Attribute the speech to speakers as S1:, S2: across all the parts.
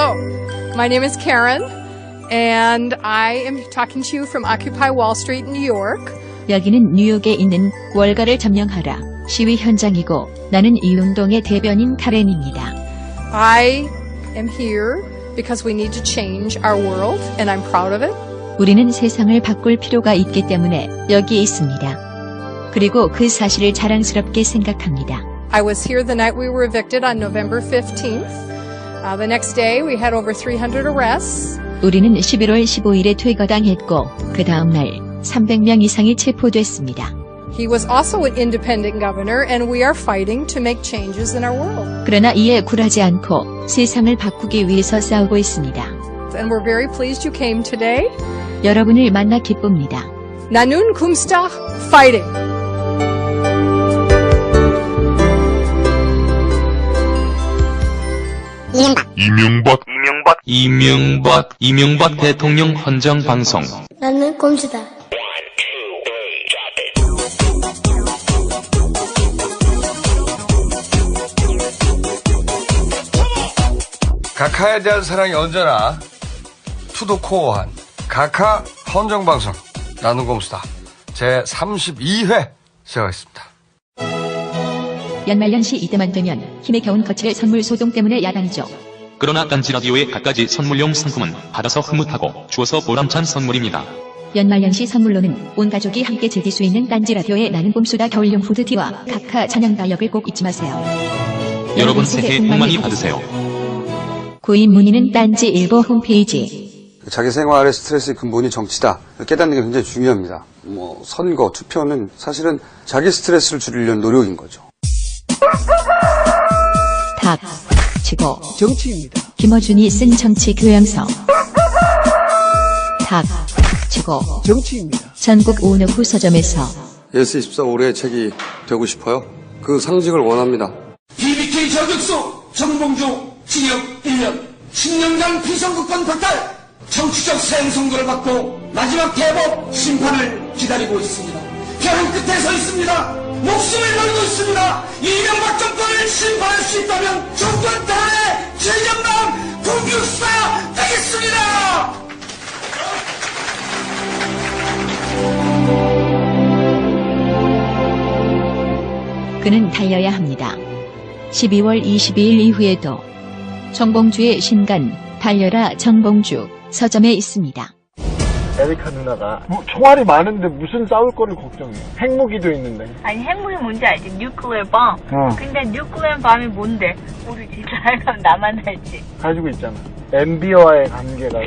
S1: Hello, my name is Karen, and I am talking to you from Occupy Wall Street in New York.
S2: 여기는 뉴욕에 있는 월가를 점령하라 시위 현장이고 나는 이 운동의 대변인 카렌입니다.
S1: I am here because we need to change our world, and I'm proud of it.
S2: 우리는 세상을 바꿀 필요가 있기 때문에 여기에 있습니다. 그리고 그 사실을 자랑스럽게 생각합니다.
S1: I was here the night we were evicted on November 15th. The next day we had over 300 arrests.
S2: 우리는 11월 15일에 퇴거당했고 그 다음 날 300명 이상이 체포됐습니다.
S1: He was also an independent governor, and we are fighting to make changes in our world.
S2: 그러나 이에 굴하지 않고 세상을 바꾸기 위해서 싸우고 있습니다.
S1: And we're very pleased you came today.
S2: 여러분을 만나 기쁩니다.
S1: Nanun Kumsta fighting.
S3: 이명박 대통령 헌정 방송.
S4: 나는 꼼수다.
S5: 각하에 대한 사랑이 언제나 투도코어한 각하 헌정방송 나는 꼼수다 제 32회 시작하겠습니다.
S2: 연말연시 이때만 되면 힘에 겨운 거칠의 선물 소동 때문에 야단이죠.
S3: 그러나 딴지 라디오의 갖가지 선물용 상품은 받아서 흐뭇하고 주어서 보람찬 선물입니다.
S2: 연말연시 선물로는 온 가족이 함께 즐길 수 있는 딴지 라디오의 나는 꼼수다 겨울용 후드티와 각하 찬양 다역을 꼭 잊지 마세요.
S3: 여러분 새해 복 많이 받으세요.
S2: 구입 문의는 딴지 일보 홈페이지.
S6: 자기 생활의 스트레스의 근본이 정치다. 깨닫는 게 굉장히 중요합니다. 선거, 투표는 사실은 자기 스트레스를 줄이려는 노력인 거죠.
S2: 닥, 치고.
S7: 정치입니다.
S2: 김어준이 쓴 정치 교양서. 닥, 치고.
S7: 정치입니다.
S2: 전국 오너후 서점에서.
S6: 예스 24 올해의 책이 되고 싶어요. 그 상징을 원합니다.
S8: BBK 저격수 정봉주 징역 1년 10년간 비선거권 박탈 정치적 사형선고를 받고 마지막 대법 심판을 기다리고 있습니다. 벼랑 끝에 서 있습니다. 목숨을 걸고 있습니다. 이명박 정권을 심판할 수 있다면 정권 탄핵 최전방 공격수가 되겠습니다.
S2: 그는 달려야 합니다. 12월 22일 이후에도 정봉주의 신간 달려라 정봉주 서점에 있습니다.
S7: 에리카 누나가 총알이 많은데 무슨 싸울 거를 걱정해. 핵무기도 있는데.
S9: 아니 핵무기 뭔지 알지? 뉴클리어 밤. 근데 뉴클리어 밤이 뭔데? 모르지. 잘 나만 알지.
S7: 가지고 있잖아. MB와의 관계가.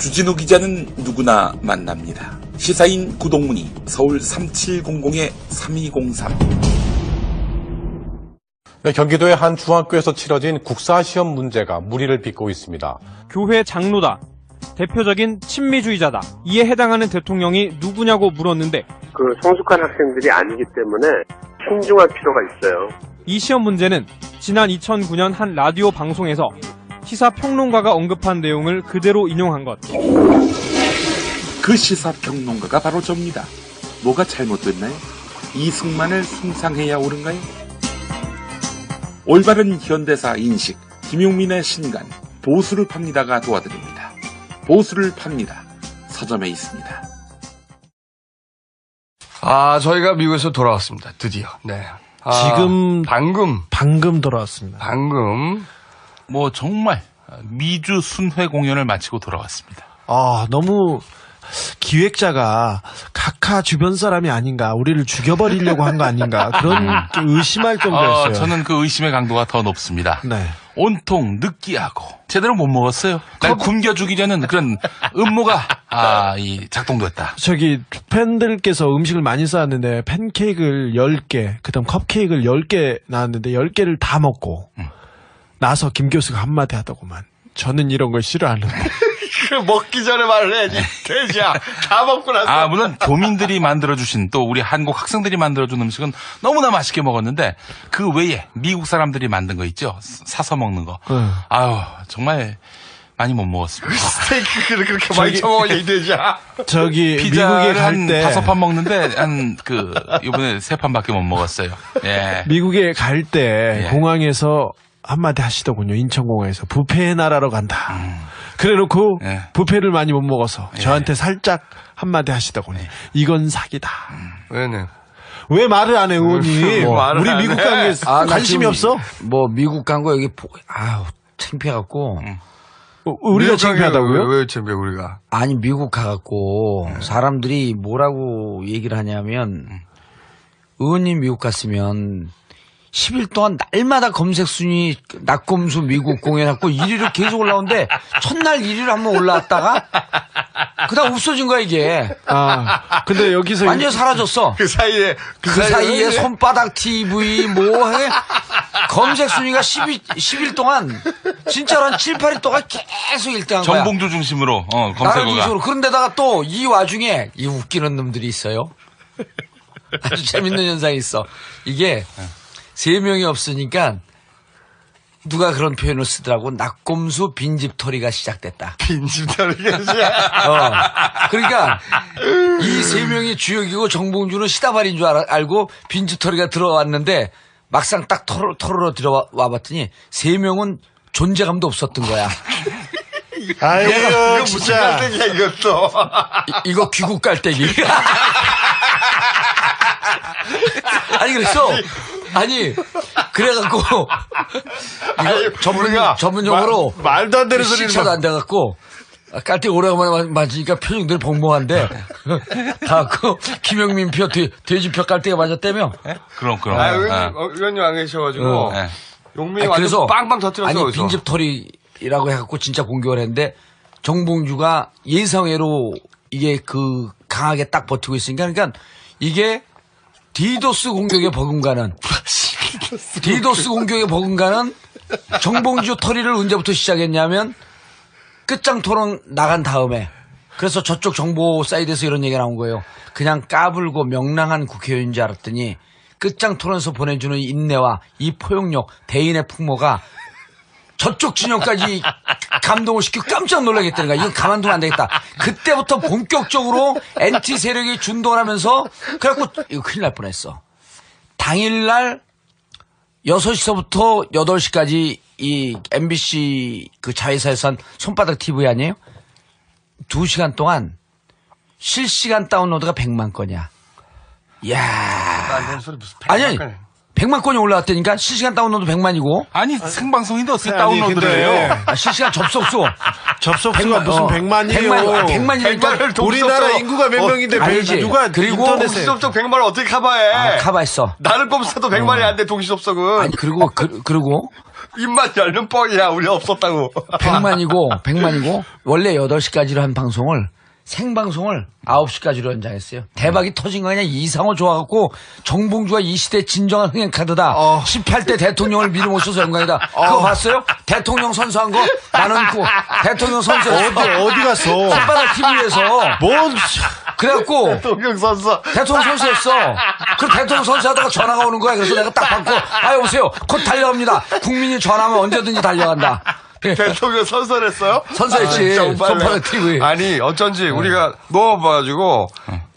S10: 주진우 기자는 누구나 만납니다. 시사인 구동문의 서울 3700-3203.
S11: 네, 경기도의 한 중학교에서 치러진 국사시험 문제가 물의를 빚고 있습니다.
S12: 교회 장로다. 대표적인 친미주의자다. 이에 해당하는 대통령이 누구냐고 물었는데
S13: 성숙한 학생들이 아니기 때문에 신중할 필요가 있어요.
S12: 이 시험 문제는 지난 2009년 한 라디오 방송에서 시사평론가가 언급한 내용을 그대로 인용한 것.
S10: 그 시사평론가가 바로 접니다. 뭐가 잘못됐나요? 이승만을 숭상해야 옳은가요? 올바른 현대사 인식, 김용민의 신간, 보수를 팝니다가 도와드립니다. 보수를 팝니다. 서점에 있습니다.
S5: 저희가 미국에서 돌아왔습니다. 드디어. 네.
S14: 지금
S5: 방금
S14: 돌아왔습니다.
S3: 정말 미주 순회 공연을 마치고 돌아왔습니다.
S14: 너무 기획자가 각하 주변 사람이 아닌가, 우리를 죽여버리려고 한 거 아닌가, 그런 의심할 정도였어요.
S3: 저는 그 의심의 강도가 더 높습니다.
S14: 네.
S3: 온통 느끼하고 제대로 못 먹었어요. 날 굶겨 죽이려는 그런 음모가 작동됐다.
S14: 저기 팬들께서 음식을 많이 쌓았는데 팬케이크를 10개, 그다음 컵케이크를 10개 나왔는데 10개를 다 먹고 나서 김 교수가 한마디 하더구만. 저는 이런 걸 싫어하는데.
S5: 먹기 전에 말을 해야지. 돼지야. 다 먹고 나서.
S3: 물론 교민들이 만들어주신 또 우리 한국 학생들이 만들어준 음식은 너무나 맛있게 먹었는데 그 외에 미국 사람들이 만든 거 있죠. 사서 먹는 거. 정말 많이 못 먹었습니다.
S5: 스테이크를 그렇게 많이 처먹으면 이 돼지야.
S14: 저기
S3: 피자를 한 5판 먹는데 이번에 3판밖에 못 먹었어요. 예.
S14: 미국에 갈 때 공항에서 한마디 하시더군요. 인천공항에서 부패의 나라로 간다. 그래놓고 부패를 많이 못 먹어서 저한테 살짝 한마디 하시더군요. 이건 사기다.
S5: 왜네?
S14: 왜 말을 안 해, 의원님?
S5: 말을
S14: 우리
S5: 안
S14: 미국
S5: 해?
S14: 간 게 관심이 없어?
S4: 뭐 미국 간 거 여기 아우 창피해갖고.
S14: 우리가 창피하다고요?
S5: 왜 창피해 우리가?
S4: 아니 미국 가갖고 사람들이 뭐라고 얘기를 하냐면 의원님 미국 갔으면 10일 동안 날마다 검색 순위 낙검수 미국 공연했고 1위로 계속 올라오는데 첫날 1위로 한번 올라왔다가 그다음 없어진 거야 이게.
S14: 아 근데 여기서
S4: 완전 사라졌어.
S5: 그 사이에
S4: 손바닥 TV 뭐 해 검색 순위가 10일 동안 진짜로 한 7, 8일 동안 계속 1등한 거야.
S3: 정봉주 중심으로 검색어가.
S4: 나라 중심으로. 그런데다가 또 이 와중에 이 웃기는 놈들이 있어요. 아주 재밌는 현상이 있어. 이게 3명이 없으니까 누가 그런 표현을 쓰더라고. 낙곰수 빈집털이가 시작됐다.
S5: 빈집털이가
S4: 그러니까 이 3명이 주역이고 정봉주는 시다발인 줄 알고 빈집털이가 들어왔는데 막상 딱 털으러 들어와 봤더니 3명은 존재감도 없었던 거야.
S14: 아이고
S5: 이거
S14: 진짜.
S5: 무슨 깔때기야 이것도.
S4: 이거 귀국 깔때기. 아니 그래서 그래갖고 이거 전문용어로
S14: 말도 안 되는 소리를
S4: 시차도 안 돼갖고 깔때기 오래간만에 맞으니까 표정들이 벙벙한데 다그 김영민 표 돼지표 깔때기 맞았다며?
S3: 그럼.
S5: 의원님 안 계셔가지고 용민이 완전 빵빵 터뜨렸어.
S4: 아니 빈집털이라고 해갖고 진짜 공격을 했는데 정봉주가 예상외로 이게 그 강하게 딱 버티고 있으니까 그러니까 이게 디도스 공격에 버금가는 정봉주 털이를 언제부터 시작했냐면 끝장 토론 나간 다음에 그래서 저쪽 정보 사이드에서 이런 얘기가 나온 거예요. 그냥 까불고 명랑한 국회의원인 줄 알았더니 끝장 토론에서 보내주는 인내와 이 포용력, 대인의 풍모가 저쪽 진영까지 감동을 시키고 깜짝 놀라겠다는 거야. 이건 가만두면 안 되겠다. 그때부터 본격적으로 NT 세력이 준동을 하면서 그래갖고 이거 큰일 날 뻔했어. 당일날 6시서부터 8시까지 이 MBC 그 자회사에서 한 손바닥 TV 아니에요? 2시간 동안 실시간 다운로드가 100만 건이야. 이야. 아니. 100만 건이 올라왔다니까 실시간 다운로드 100만이고.
S3: 아니 생방송인데 어떻게 다운로드를 해요?
S4: 실시간 접속수.
S14: 접속수가 무슨 100만이에요.
S4: 100만이니까
S14: 우리나라 인구가 몇 명인데 누가
S4: 그리고
S5: 동시 접속 100만을 어떻게 커버해?
S4: 커버했어.
S5: 나는 꼼수도 100만이 안 돼 동시 접속은.
S4: 아니 그리고
S5: 입만 열면 뻥이야. 우리 없었다고.
S4: 100만이고 원래 8시까지로 한 방송을 생방송을 9시까지로 연장했어요. 대박이 터진 거 그냥 이상호 좋아갖고 정봉주가 이 시대 진정한 흥행카드다. 18대 대통령을 미리 모셔서 영광이다. 그거 봤어요? 대통령 선서한 거? 나는 대통령 선서했어.
S14: 어디 갔어?
S4: 손바닥 TV에서.
S14: 뭔?
S5: 그래갖고 대통령 선서했어.
S4: 그 대통령 선서하다가 전화가 오는 거야. 그래서 내가 딱 받고 여보세요. 곧 달려갑니다. 국민이 전화하면 언제든지 달려간다.
S5: 대통령 선서했어요?
S4: 선서했지. 손바닥 TV.
S5: 아니 어쩐지 우리가 넣어봐가지고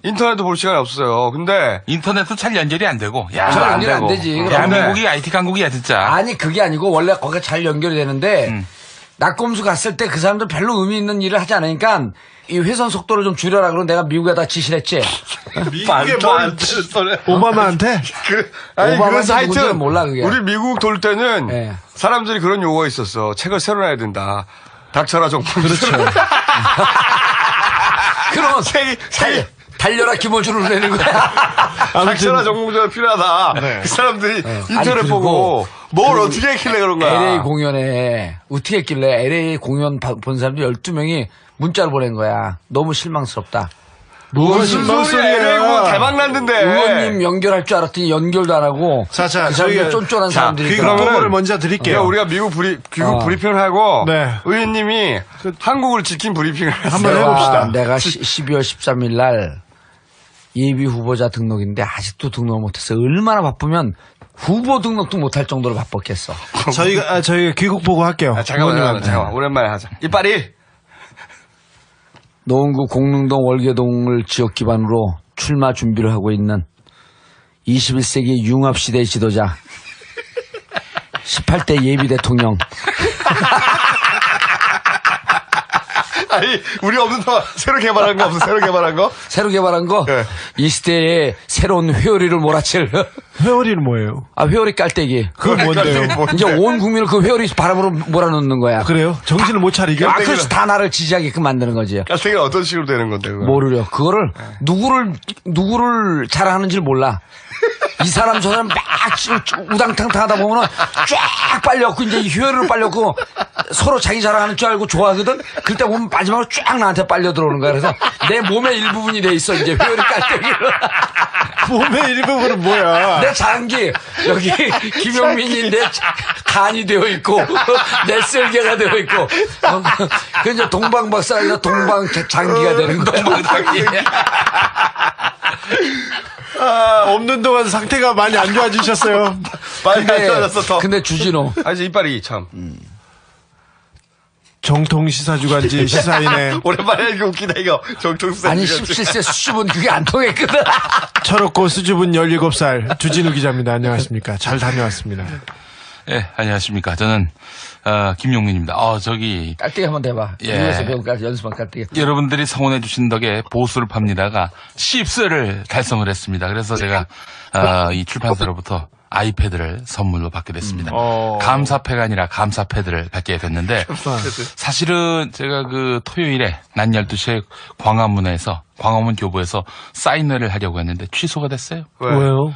S5: 인터넷도 볼 시간이 없어요. 근데
S3: 인터넷도 잘 연결이 안 되고.
S4: 잘 연결이 안 되지.
S3: 대한민국이 IT 강국이야 진짜.
S4: 아니 그게 아니고 원래 거기가 잘 연결이 되는데 낙검수 갔을 때 그 사람들 별로 의미 있는 일을 하지 않으니까 이 회선 속도를 좀 줄여라 그러고 내가 미국에다 지시를 했지.
S5: 미국에 뭘
S14: 오바마한테?
S5: 아니
S4: 오바마한테
S5: 하여튼
S4: 누군지는 몰라 그게.
S5: 우리 미국 돌 때는 사람들이 그런 요구가 있었어. 책을 새로 내야 된다. 닥쳐라 정봉주.
S14: 그렇죠.
S4: 그러면 달려라 김어준을 내는 거야.
S5: 닥쳐라 정봉주가 필요하다. 그 사람들이 인터넷 보고 뭘 어떻게 했길래 그런 거야.
S4: LA 공연에 어떻게 했길래 LA 공연 본 사람들 12명이 문자를 보낸 거야. 너무 실망스럽다.
S5: 무슨 소리야. 대박 났는데.
S4: 의원님 연결할 줄 알았더니 연결도 안 하고.
S14: 자,
S4: 저희가 쫀쫀한 사람들이.
S14: 그러면 먼저 드릴게요.
S5: 우리가 미국 귀국 브리핑을 하고 의원님이 한국을 지킨 브리핑을
S14: 한번 해봅시다.
S4: 내가 12월 13일 날 예비 후보자 등록인데 아직도 등록을 못했어. 얼마나 바쁘면 후보 등록도 못할 정도로 바빴겠어.
S14: 저희가 귀국 보고 할게요.
S5: 잠깐만. 오랜만에 하자. 이빨이.
S4: 노원구 공릉동 월계동을 지역 기반으로 출마 준비를 하고 있는 21세기 융합시대 지도자 18대 예비 대통령.
S5: 아니, 우리 없는 동안 새로 개발한 거 없어? 새로 개발한 거?
S4: 새로 개발한 거?
S5: 네.
S4: 이 시대에 새로운 회오리를 몰아칠.
S14: 회오리는 뭐예요?
S4: 아, 회오리 깔때기.
S14: 그건 뭔데요?
S4: 이제 온 국민을 그 회오리 바람으로 몰아넣는 거야.
S14: 그래요? 정신을 못 차리게?
S4: 그래서 다 나를 지지하게끔 만드는 거지.
S5: 깔때기는 어떤 식으로 되는 건데, 그거?
S4: 모르려. 그거를 누구를 자랑하는지 몰라. 이 사람 저 사람 막 우당탕탕 하다 보면은 쫙 빨렸고 이제 이 회오리를 빨렸고 서로 자기 자랑하는 줄 알고 좋아하거든. 그때 보면 마지막으로 쫙 나한테 빨려 들어오는 거야. 그래서 내 몸의 일부분이 돼 있어 이제 회오리 깔때기로.
S14: 몸의 일부분은 뭐야?
S4: 내 장기 여기 김용민이 내 간이 되어 있고 내 쓸개가 되어 있고 그 이제 동방박사가 아니라 동방장기가 되는 거야. 동방장기.
S14: 없는 동안 상태가 많이 안 좋아지셨어요.
S5: 많이 안 좋아졌어, 더.
S4: 근데 주진호.
S5: 아니, 이빨이 참.
S14: 정통 시사주간지 시사인의
S5: 오랜만에 이거 웃기다, 이거. 정통 시사주간지.
S4: 아니, 17세 수줍은 그게 안 통했거든.
S14: 철없고 수줍은 17살 주진우 기자입니다. 안녕하십니까. 잘 다녀왔습니다.
S3: 예, 안녕하십니까. 저는, 김용민입니다. 저기.
S4: 깔때기 한번 대봐.
S3: 예.
S4: 미국에서 배운 연습한 깔때기.
S3: 여러분들이 성원해주신 덕에 보수를 팝니다가 10세를 달성을 했습니다. 그래서 제가, 이 출판사로부터 아이패드를 선물로 받게 됐습니다. 감사패가 아니라 감사패드를 받게 됐는데, 사실은 제가 그 토요일에 낮 12시에 광화문 교보에서 사인회를 하려고 했는데 취소가 됐어요.
S14: 왜요?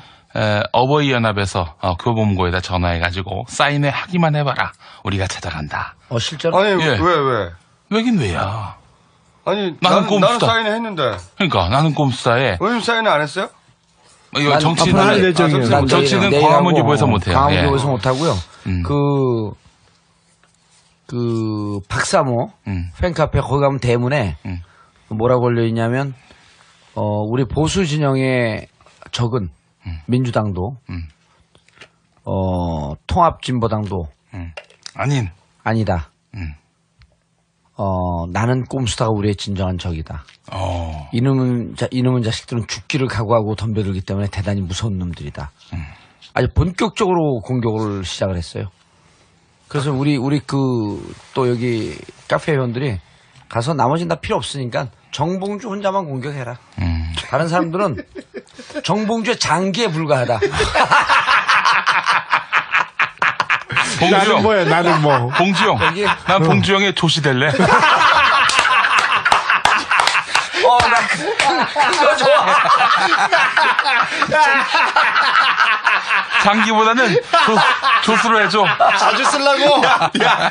S3: 어버이연합에서 교보문고에다 전화해가지고 사인회 하기만 해봐라. 우리가 찾아간다.
S4: 실제로?
S5: 아니,
S3: 예.
S5: 왜?
S3: 왜긴 왜야.
S5: 아니,
S3: 나는
S5: 나는 사인회 했는데.
S3: 그러니까 나는 꼼수다에.
S5: 왜 사인회 안 했어요?
S3: 이거 정치는 정치는 광화문교보에서 못해요.
S4: 광화문교보에서 못하고요. 그 박사모 팬카페 거기 가면 대문에 뭐라고 걸려 있냐면 우리 보수 진영의 적은 민주당도 통합진보당도 아니다. 나는 꼼수다가 우리의 진정한 적이다. 이놈은 자식들은 죽기를 각오하고 덤벼들기 때문에 대단히 무서운 놈들이다. 아주 본격적으로 공격을 시작을 했어요. 그래서 우리 또 여기 카페 회원들이 가서 나머지는 다 필요 없으니까 정봉주 혼자만 공격해라. 다른 사람들은 정봉주의 장기에 불과하다.
S14: 나는 뭐야, 나는 뭐.
S3: 봉주영. 난 봉주영의 조시 될래.
S4: 그거 좋아.
S3: 장기보다는 조수로 해줘.
S5: 자주 쓰려고? 야,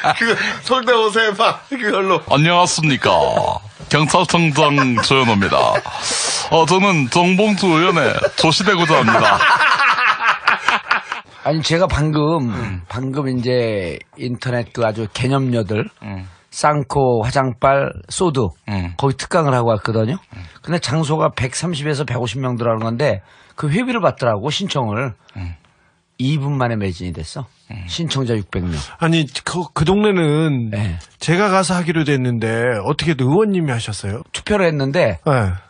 S5: 성대모사 해봐. 그걸로.
S3: 안녕하십니까. 경찰청장 조현호입니다. 저는 정봉주 의원의 조시되고자 합니다.
S4: 아니, 제가 방금 이제 인터넷 그 아주 개념녀들, 쌍코, 화장빨, 소드, 거기 특강을 하고 왔거든요. 근데 장소가 130에서 150명 들어가는 건데, 그 회비를 받더라고, 신청을. 2분 만에 매진이 됐어. 신청자 600명.
S14: 아니, 그 동네는 제가 가서 하기로 됐는데, 어떻게 의원님이 하셨어요?
S4: 투표를 했는데,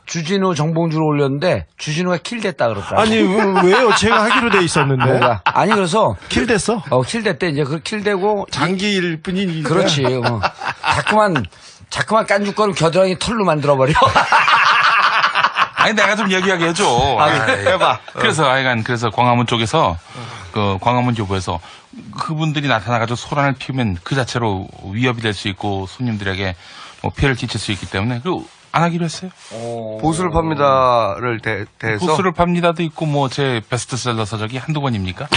S4: 주진우, 정봉주를 올렸는데, 주진우가 킬됐다 그러더라고.
S14: 아니, 왜요? 제가 하기로 돼 있었는데.
S4: 뭐가? 아니, 그래서.
S14: 킬됐어?
S4: 킬됐대. 이제 그 킬되고.
S14: 장기일 뿐이니까.
S4: 그렇지. 자꾸만 깐죽거리면 겨드랑이 털로 만들어버려.
S3: 아니, 내가 좀 얘기하게 해줘.
S5: 해봐.
S3: 그래서 광화문 쪽에서, 광화문 교보에서 그분들이 나타나가지고 소란을 피우면 그 자체로 위협이 될 수 있고 손님들에게 피해를 끼칠 수 있기 때문에 안 하기로 했어요.
S5: 보수를 팝니다를 대해서.
S3: 보수를 팝니다도 있고 제 베스트셀러 서적이 한두 권입니까?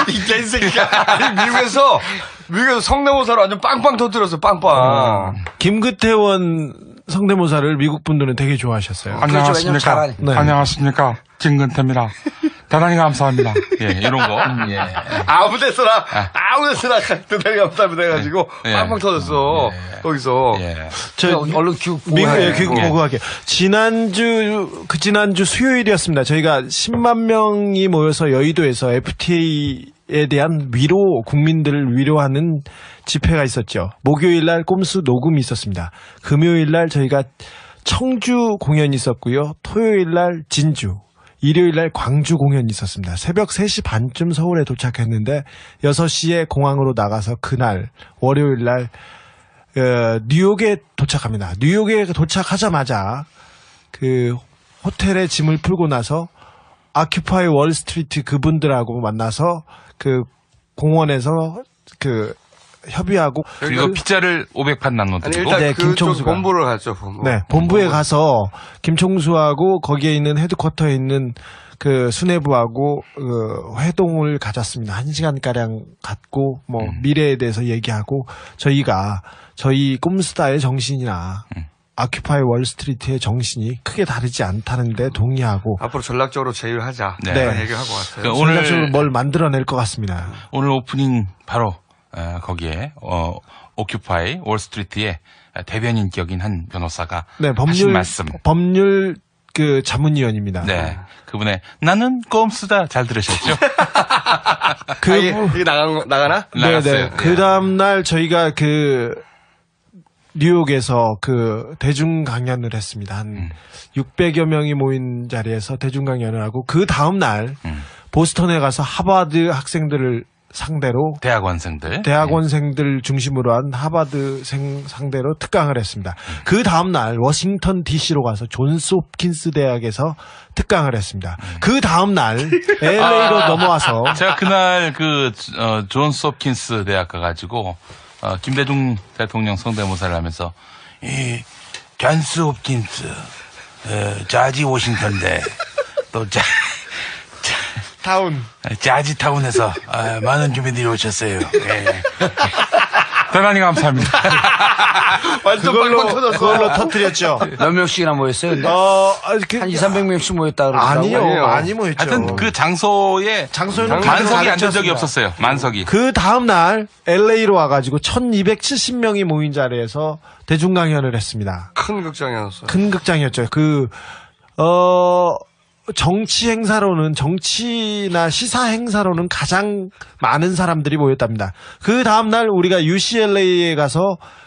S5: 이 개새끼야. 아니, 미국에서 성대모사로 완전 빵빵 터뜨렸어, 빵빵.
S14: 김근태원 성대모사를 미국 분들은 되게 좋아하셨어요.
S3: 안녕하십니까.
S14: 네.
S3: 안녕하십니까. 김근태입니다. 대단히 감사합니다. 예, 이런 거. 예.
S5: 아무 데서나 대단히 감사합니다 해가지고 빵빵 터졌어. 거기서.
S4: 얼른 귀국
S14: 미국에 귀국 보고하게. 지난주 수요일이었습니다. 저희가 10만 명이 모여서 여의도에서 FTA에 대한 국민들을 위로하는 집회가 있었죠. 목요일 날 꼼수 녹음이 있었습니다. 금요일 날 저희가 청주 공연이 있었고요. 토요일 날 진주. 일요일 날 광주 공연이 있었습니다. 새벽 3시 반쯤 서울에 도착했는데 6시에 공항으로 나가서 그날 월요일 날 뉴욕에 도착합니다. 뉴욕에 도착하자마자 그 호텔에 짐을 풀고 나서 아큐파이 월스트리트 그분들하고 만나서 그 공원에서 그 협의하고
S3: 그리고 피자를 500판 나눠드리고
S5: 일단
S14: 네,
S5: 김총수가 본부를 갔죠. 본부.
S14: 네, 본부에 가서 김총수하고 거기에 있는 헤드쿼터에 있는 그 수뇌부하고 회동을 가졌습니다. 1시간가량 갖고 뭐 미래에 대해서 얘기하고 저희가 저희 꿈스타의 정신이나 아큐파이 월스트리트의 정신이 크게 다르지 않다는데 동의하고
S5: 앞으로 전략적으로 제휴하자.
S14: 네.
S5: 그런 얘기를 하고 왔어요.
S3: 그러니까 오늘
S14: 전략적으로 뭘 만들어낼 것 같습니다.
S3: 오늘 오프닝 바로 거기에 오큐파이 월스트리트의 대변인 격인 한 변호사가
S14: 네,
S3: 하신 말씀.
S14: 법률 그 자문위원입니다.
S3: 네, 그분의 나는 꼼수다 잘 들으셨죠?
S5: 이게 나가나?
S3: 나갔어요.
S14: 그 다음 날 저희가 그 뉴욕에서 그 대중 강연을 했습니다. 한 600여 명이 모인 자리에서 대중 강연을 하고 그 다음 날 보스턴에 가서 하버드 학생들을 상대로 대학원생들 중심으로 한 하버드생 상대로 특강을 했습니다. 그 다음 날 워싱턴 DC로 가서 존스 홉킨스 대학에서 특강을 했습니다. 그 다음 날 LA로 넘어와서
S3: 제가 그날 그 존스 홉킨스 대학 가가지고 김대중 대통령 성대모사를 하면서 이 존스 홉킨스 자지 워싱턴대 또
S14: 타운
S3: 자지타운에서 많은 주민들이 오셨어요. 예. 대단히 감사합니다.
S5: 완전
S14: 그걸로 터뜨렸죠.
S4: 몇 명씩이나 모였어요? 근데? 한 200~300명씩 모였다 그러더라고요.
S14: 아니요. 많이 모였죠.
S3: 하여튼 그 장소는 만석이 앉은 적이 없었어요. 만석이.
S14: 그 다음 날 LA로 와가지고 1270명이 모인 자리에서 대중 강연을 했습니다.
S5: 큰 극장이었어요.
S14: 큰 극장이었죠. 정치 행사로는 정치나 시사 행사로는 가장 많은 사람들이 모였답니다. 그 다음 날 우리가 UCLA에 가서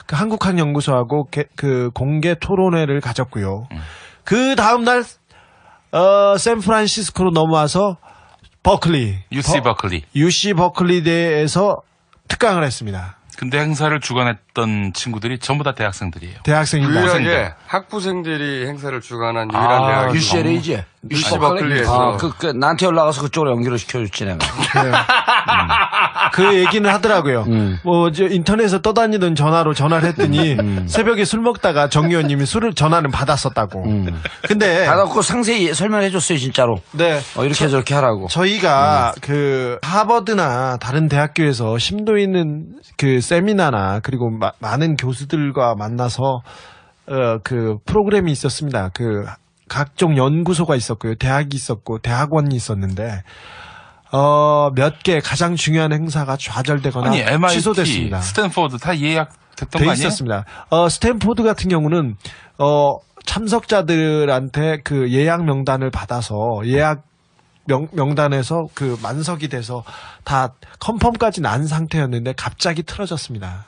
S14: 그 한국학연구소하고 그 공개 토론회를 가졌고요. 그 다음 날 샌프란시스코로 넘어와서 UC 버클리대에서 특강을 했습니다.
S3: 근데 행사를 주관했던 친구들이 전부 다 대학생들이에요.
S14: 대학생입니다.
S5: 유일하게 학부생들이 행사를 주관한 유일한 대학이
S4: UCLA지.
S5: UC 버클리에서.
S4: 나한테 연락와서 그쪽으로 연결을 시켜줬지 내가.
S14: 그 얘기는 하더라고요. 인터넷에서 떠다니던 전화로 전화를 했더니 새벽에 술 먹다가 정 의원님이 전화는 받았었다고. 근데
S4: 받았고 상세히 설명해줬어요 진짜로.
S14: 네.
S4: 이렇게 저렇게 하라고.
S14: 저희가 그 하버드나 다른 대학교에서 심도 있는 그 세미나나 그리고 많은 교수들과 만나서 그 프로그램이 있었습니다. 그 각종 연구소가 있었고요. 대학이 있었고 대학원이 있었는데 몇 개 가장 중요한 행사가 좌절되거나
S3: MIT,
S14: 취소됐습니다.
S3: 스탠포드 다 예약됐던 거 아니에요?
S14: 있었습니다. 스탠포드 같은 경우는 참석자들한테 그 예약 명단을 받아서 예약 명단에서 그 만석이 돼서 다 컨펌까지 난 상태였는데 갑자기 틀어졌습니다.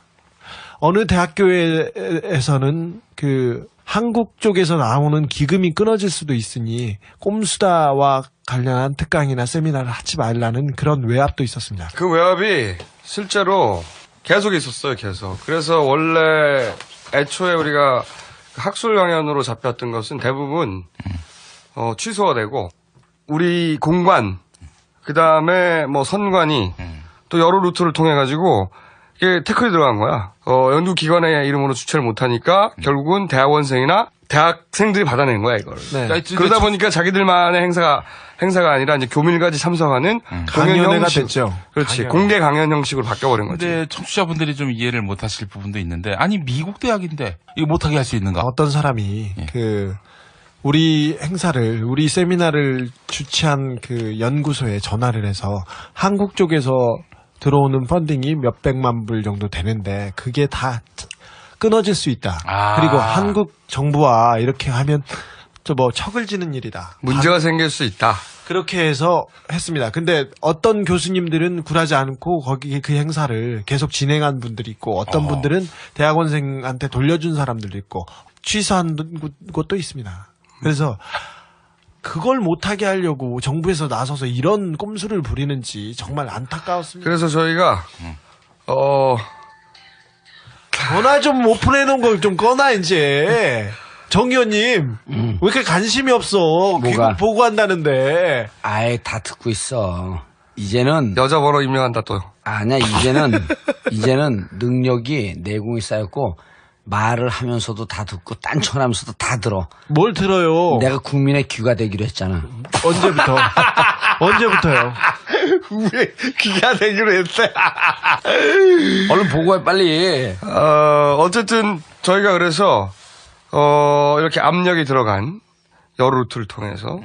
S14: 어느 대학교에서는 그 한국 쪽에서 나오는 기금이 끊어질 수도 있으니 꼼수다와 관련한 특강이나 세미나를 하지 말라는 그런 외압도 있었습니다.
S5: 그 외압이 실제로 계속 있었어요, 계속. 그래서 원래 애초에 우리가 학술 강연으로 잡혔던 것은 대부분 취소가 되고 우리 공관 그다음에 뭐 선관이 또 여러 루트를 통해 가지고 이게 태클이 들어간 거야. 연구기관의 이름으로 주최를 못하니까 결국은 대학원생이나 대학생들이 받아낸 거야, 이걸.
S14: 네.
S5: 그러다 보니까 자기들만의 행사가 아니라 이제 교민까지 참석하는
S14: 강연회가 됐죠.
S5: 그렇지. 공개 강연 형식으로 바뀌어버린 거지.
S3: 근데 청취자분들이 좀 이해를 못 하실 부분도 있는데, 아니, 미국 대학인데, 이거 못하게 할 수 있는가?
S14: 어떤 사람이, 우리 행사를, 우리 세미나를 주최한 그 연구소에 전화를 해서 한국 쪽에서 들어오는 펀딩이 몇백만 불 정도 되는데 그게 다 끊어질 수 있다. 그리고 한국 정부와 이렇게 하면 척을 지는 일이다.
S5: 문제가 생길 수 있다.
S14: 그렇게 해서 했습니다. 근데 어떤 교수님들은 굴하지 않고 거기 그 행사를 계속 진행한 분들이 있고 어떤 분들은 대학원생한테 돌려준 사람들도 있고 취소한 곳도 있습니다. 그래서 그걸 못하게 하려고 정부에서 나서서 이런 꼼수를 부리는지 정말 안타까웠습니다.
S5: 그래서 저희가
S14: 전화 좀 오픈해놓은 걸 좀 꺼놔 이제. 정 의원님 왜 이렇게 관심이 없어? 귀국 보고한다는데.
S4: 아예 다 듣고 있어. 이제는
S5: 여자 번호 임명한다 또.
S4: 아니야 이제는 능력이 내공이 쌓였고 말을 하면서도 다 듣고 딴청하면서도 다 들어.
S14: 뭘 들어요?
S4: 내가 국민의 귀가 되기로 했잖아.
S14: 언제부터? 언제부터요?
S5: 왜 귀가 되기로 했대?
S4: 얼른 보고해 빨리.
S5: 어쨌든 저희가 그래서 이렇게 압력이 들어간 여러 루트를 통해서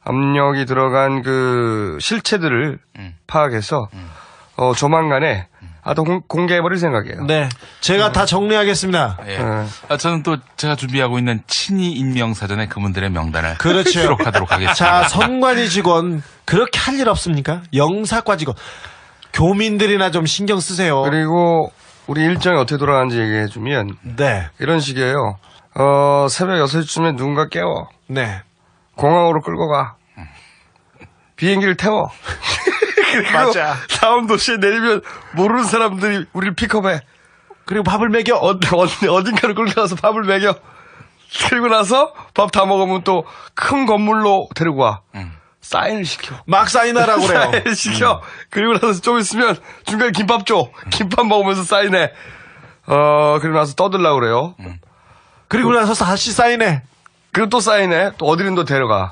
S5: 압력이 들어간 그 실체들을 파악해서 조만간에 또 공개해버릴 생각이에요.
S14: 네, 제가 다 정리하겠습니다.
S3: 예. 저는 또 제가 준비하고 있는 친위 임명 사전에 그분들의 명단을
S14: 그렇죠.
S3: 기록하도록 하겠습니다.
S14: 자, 선관위 직원 그렇게 할 일 없습니까? 영사과 직원, 교민들이나 좀 신경 쓰세요.
S5: 그리고 우리 일정이 어떻게 돌아가는지 얘기해주면
S14: 네,
S5: 이런 식이에요. 새벽 6시쯤에 누군가 깨워.
S14: 네,
S5: 공항으로 끌고 가. 비행기를 태워. 그리고
S14: 맞아.
S5: 다음 도시에 내리면 모르는 사람들이 우리를 픽업해.
S14: 그리고 밥을 먹여.
S5: 어딘가를 끌고 가서 밥을 먹여. 그리고 나서 밥 다 먹으면 또 큰 건물로 데리고 와. 사인을 시켜.
S14: 막 사인하라고 그래요.
S5: 사인을 시켜. 그리고 나서 좀 있으면 중간에 김밥 줘. 김밥 먹으면서 사인해. 그리고 나서 떠들라고 그래요.
S14: 그리고 나서 다시 사인해.
S5: 그리고 또 사인해. 또 어디든 또 데려가.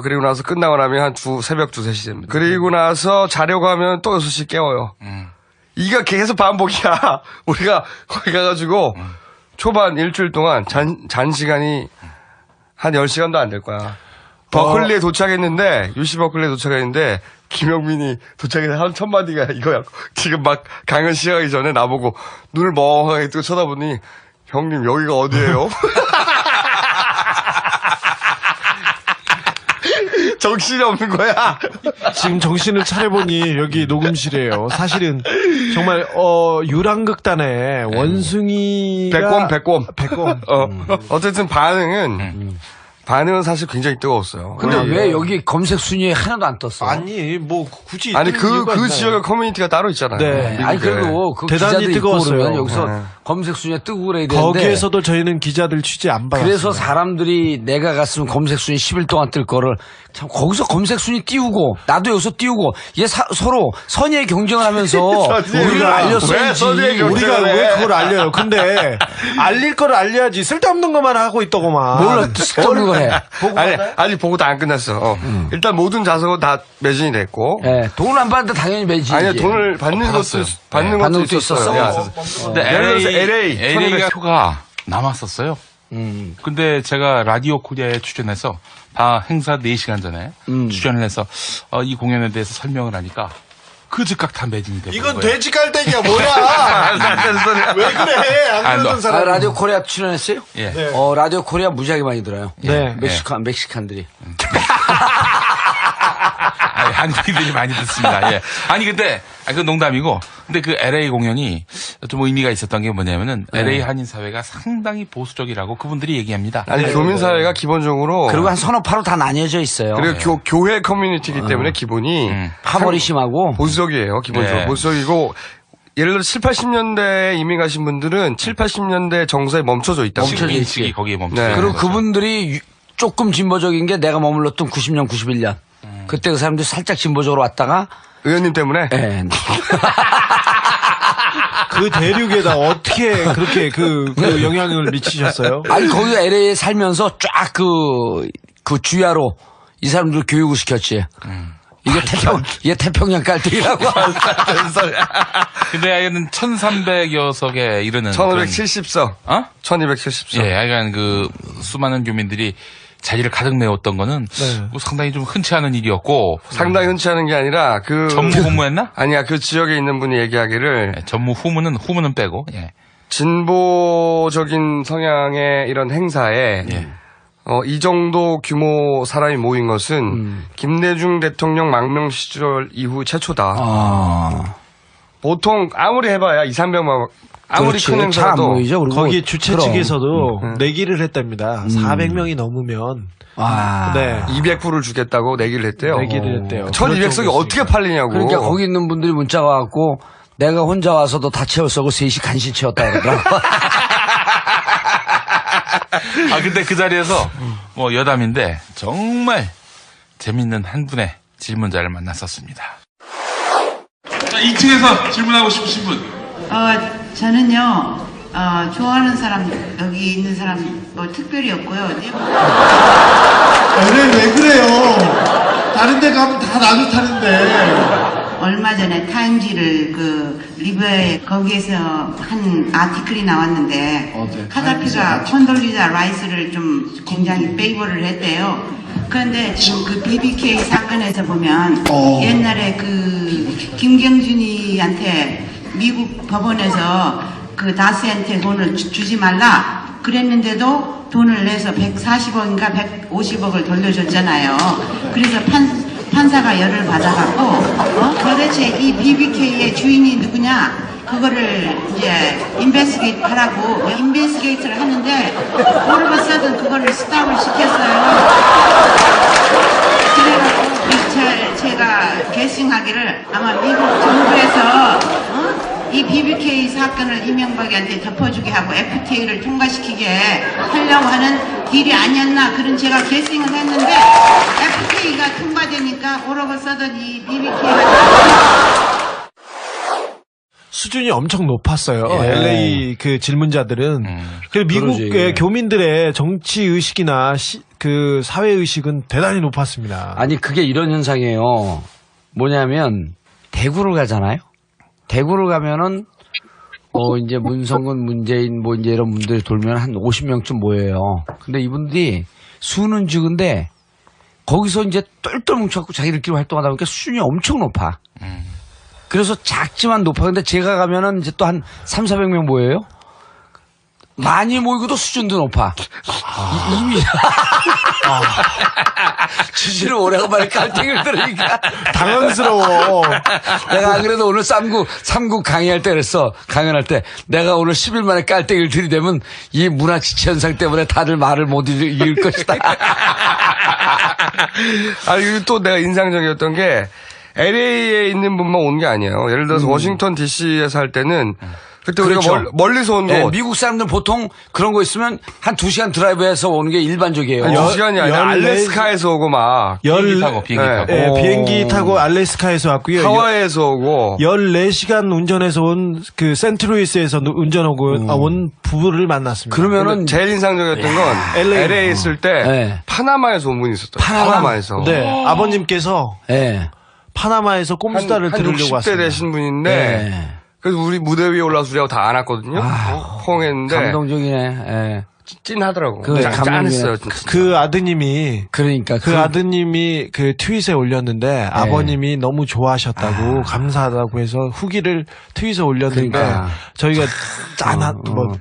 S5: 그리고 나서 끝나고 나면 한 새벽 2, 3시 됩니다. 그리고 나서 자려고 하면 또 6시 깨워요. 이가 계속 반복이야. 우리가 거기 가가지고 초반 일주일 동안 잔 시간이 한 10시간도 안 될 거야. 버클리에 도착했는데, UC 버클리에 도착했는데, 김영민이 도착해서 한 첫마디가 이거야. 지금 막 강연 시작하기 전에 나보고 눈을 멍하게 뜨고 쳐다보니, 형님, 여기가 어디예요? 정신이 없는 거야.
S14: 지금 정신을 차려보니 여기 녹음실이에요. 사실은 정말 유랑극단의 원숭이가
S5: 백곰. 어쨌든 반응은 사실 굉장히 뜨거웠어요.
S4: 근데 왜 여기 검색 순위에 하나도 안 떴어?
S14: 아니 뭐 굳이
S5: 아니 그 지역의 커뮤니티가 따로 있잖아요.
S14: 네.
S4: 아니 그래도 그
S14: 대단히 뜨거웠어요.
S4: 여기서
S5: 네.
S4: 검색 순위에 뜨고 그래야 되는데
S14: 거기에서도 저희는 기자들 취재 안 받았어요.
S4: 그래서 사람들이 내가 갔으면 검색 순위 10일 동안 뜰 거를 참 거기서 검색 순위 띄우고 나도 여기서 띄우고 얘 서로 선의의 경쟁을 하면서 우리를 알렸어야지.
S14: 우리가 왜 그걸 알려요? 근데 알릴 거를 알려야지. 쓸데없는 것만 하고 있더구만.
S4: 몰라 쓸데없는 거 해.
S5: 아직 보고도 안 끝났어. 일단 모든 자석은 다 매진이 됐고.
S4: 네, 돈을 안 받는데 당연히 매진이지.
S5: 아니요, 돈을 받는 것도 있었어요.
S3: 근데 LA가 표가 남았었어요. 근데 제가 라디오 코리아에 출연해서 다 행사 4시간 전에 출연을 해서 이 공연에 대해서 설명을 하니까 그 즉각 다 매진이 되고.
S14: 이건 돼지 깔때기야 뭐야? 왜 그래? 안 그러던 사람.
S4: 라디오 코리아 출연했어요?
S3: 예.
S14: 네.
S4: 라디오 코리아 무지하게 많이 들어요.
S14: 네.
S4: 멕시칸들이.
S3: 아니, 한국인들이 많이 듣습니다. 예. 아니 근데 그 농담이고, 근데 그 LA 공연이 좀 의미가 있었던 게 뭐냐면은 LA 한인 사회가 상당히 보수적이라고 그분들이 얘기합니다.
S5: 아니 교민 사회가 기본적으로
S4: 그리고 한 서너 파로 다 나뉘어져 있어요.
S5: 그리고 교회 커뮤니티이기 때문에 기본이
S4: 파벌이 심하고
S5: 보수적이에요. 기본적으로
S3: 네.
S5: 보수적이고. 예를 들어 7, 80년대에 이민 가신 분들은 7, 80년대 정서에 멈춰져 있다.
S3: 인식이 거기에 멈춰.
S5: 네.
S4: 그리고 그분들이 조금 진보적인 게 내가 머물렀던 90년, 91년. 그때 그 사람들이 살짝 진보적으로 왔다가
S5: 의원님 때문에?
S4: 네.
S14: 그 대륙에다 어떻게 그렇게 그 영향을 미치셨어요?
S4: 아니 거기 LA에 살면서 쫙 그 주야로 이 사람들 교육을 시켰지. 이게 태평양 깔때기라고.
S3: 근데 하여튼 1300여 석에 이르는
S5: 1570석. 1270석.
S3: 예, 약간 그 수많은 교민들이 자리를 가득 메웠던 거는 뭐 상당히 좀 흔치 않은 일이었고.
S5: 상당히 흔치 않은 게 아니라
S3: 전무후무했나?
S5: 아니야, 그 지역에 있는 분이 얘기하기를
S3: 전무후무는 빼고. 예.
S5: 진보적인 성향의 이런 행사에 이 정도 규모 사람이 모인 것은 김대중 대통령 망명 시절 이후 최초다. 보통 아무리 해봐야 2, 300만 아무리 큰 행사도
S14: 거기 주최 측에서도 내기를 했답니다. 400명이 넘으면
S5: 네. 200불을 주겠다고 내기를 했대요.
S14: 내기를 했대요.
S5: 1200석이 어떻게 팔리냐고.
S4: 그러니까 거기 있는 분들이 문자 와갖고 내가 혼자 와서도 다 채웠어고 셋이 간신 채웠다 그러더라고.
S3: 근데 그 자리에서 뭐 여담인데 정말 재밌는 한 분의 질문자를 만났었습니다.
S10: 자, 2층에서 질문하고 싶으신 분.
S15: 저는요, 좋아하는 사람, 여기 있는 사람, 뭐, 특별히 없고요.
S16: 왜 그래요? 다른 데 가면 다 나도 타는데.
S15: 얼마 전에 타임지를 리뷰에 거기에서 한 아티클이 나왔는데, 카다피가 콘돌리자 라이스를 좀 굉장히 페이버를 했대요. 그런데 지금 그 BBK 사건에서 보면, 옛날에 김경준이한테 미국 법원에서 다스한테 돈을 주지 말라 그랬는데도 돈을 내서 140억인가 150억을 돌려줬잖아요. 그래서 판사가 열을 받아갖고 도대체 이 BBK의 주인이 누구냐 그거를 이제 인베스게이트 하라고 인베스게이트를 하는데 all of a sudden 그거를 스탑을 시켰어요. 그래갖고 제가 게싱하기를 아마 미국 정부에서 이 BBK 사건을 이명박이한테 덮어주게 하고 FTA를 통과시키게 하려고 하는 딜이 아니었나 그런 제가 게싱을 했는데 FTA가 통과되니까 all of a sudden 이 BBK가
S14: 수준이 엄청 높았어요. LA 그 질문자들은. 그리고 미국의
S4: 그러지.
S14: 교민들의 정치 의식이나 그 사회 의식은 대단히 높았습니다.
S4: 아니 그게 이런 현상이에요. 뭐냐면 대구를 가잖아요. 대구를 가면은 이제 문성근, 문재인 뭐 이제 이런 분들이 돌면 한 50명쯤 모여요. 근데 이분들이 수는 적은데 거기서 이제 똘똘 뭉쳐갖고 자기들끼리 활동하다 보니까 수준이 엄청 높아. 그래서 작지만 높아. 근데 제가 가면은 이제 또 한 300~400명 모여요. 많이 모이고도 수준도 높아. 이미 주지를 오래간만에 깔땡이를 들으니까
S14: 당황스러워.
S4: 내가 안 그래도 오늘 삼국 강의할 때 그랬어. 강연할 때 내가 오늘 10일 만에 깔땡이를 들이대면 이 문화지체 현상 때문에 다들 말을 못 이을 것이다.
S5: 그리고 또 내가 인상적이었던 게 LA에 있는 분만 온 게 아니에요. 예를 들어서 워싱턴 DC에서 할 때는 그때
S4: 그렇죠.
S5: 우리가 멀리서 온 거.
S4: 미국 사람들 보통 그런 거 있으면 한 2시간 드라이브해서 오는 게 일반적이에요.
S5: 2시간이 아니라 알래스카에서 오고 막.
S3: 비행기 타고.
S14: 비행기 타고 알래스카에서 왔고요.
S5: 하와이에서 오고.
S14: 14시간 운전해서 온 그 센트루이스에서 운전하고 온 부부를 만났습니다.
S5: 그러면은 제일 인상적이었던 건 LA에 있을 때 파나마에서 온 분이 있었어요. 파나마에서.
S14: 네. 아버님께서 파나마에서 꼼수다를 들으려고
S5: 60대
S14: 왔습니다.
S5: 되신 분인데 그래서 우리 무대 위에 올라서 우리하고 다 안았거든요. 포옹했는데
S4: 감동적이네.
S5: 찐하더라고.
S14: 짠했어요. 그 아드님이
S4: 그러니까
S14: 그 아드님이 그 트윗에 올렸는데 아버님이 너무 좋아하셨다고 감사하다고 해서 후기를 트윗에 올렸는데 저희가 짠하고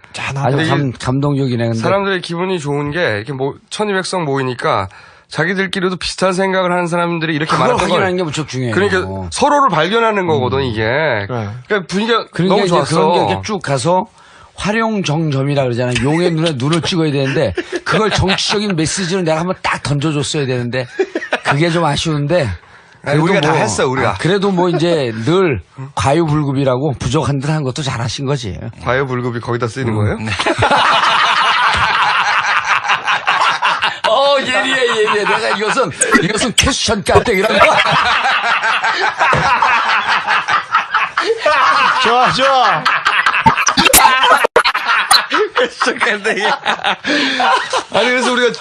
S4: 감동적이네. 근데
S5: 사람들의 기분이 좋은 게 이렇게 1200석 모이니까 자기들끼리도 비슷한 생각을 하는 사람들이 이렇게 많았던 걸
S4: 확인하는 게 무척 중요해요.
S5: 그러니까 서로를 발견하는 거거든 이게. 그러니까 분위기가 너무 좋았어.
S4: 그런 게 이렇게 쭉 가서 활용정점이라 그러잖아요. 용의 눈을 찍어야 되는데 그걸 정치적인 메시지로 내가 한번 딱 던져줬어야 되는데 그게 좀 아쉬운데.
S5: 우리가 다 했어 우리가.
S4: 그래도 뭐 이제 늘 과유불급이라고 부족한 듯 한 것도 잘하신 거지.
S5: 과유불급이 거기다 쓰이는 거예요?
S4: 예리해. 내가 이것은 캐슈션 깔때기라고.
S14: 좋아.
S5: 캐슈션 깔때기. 그래서 우리가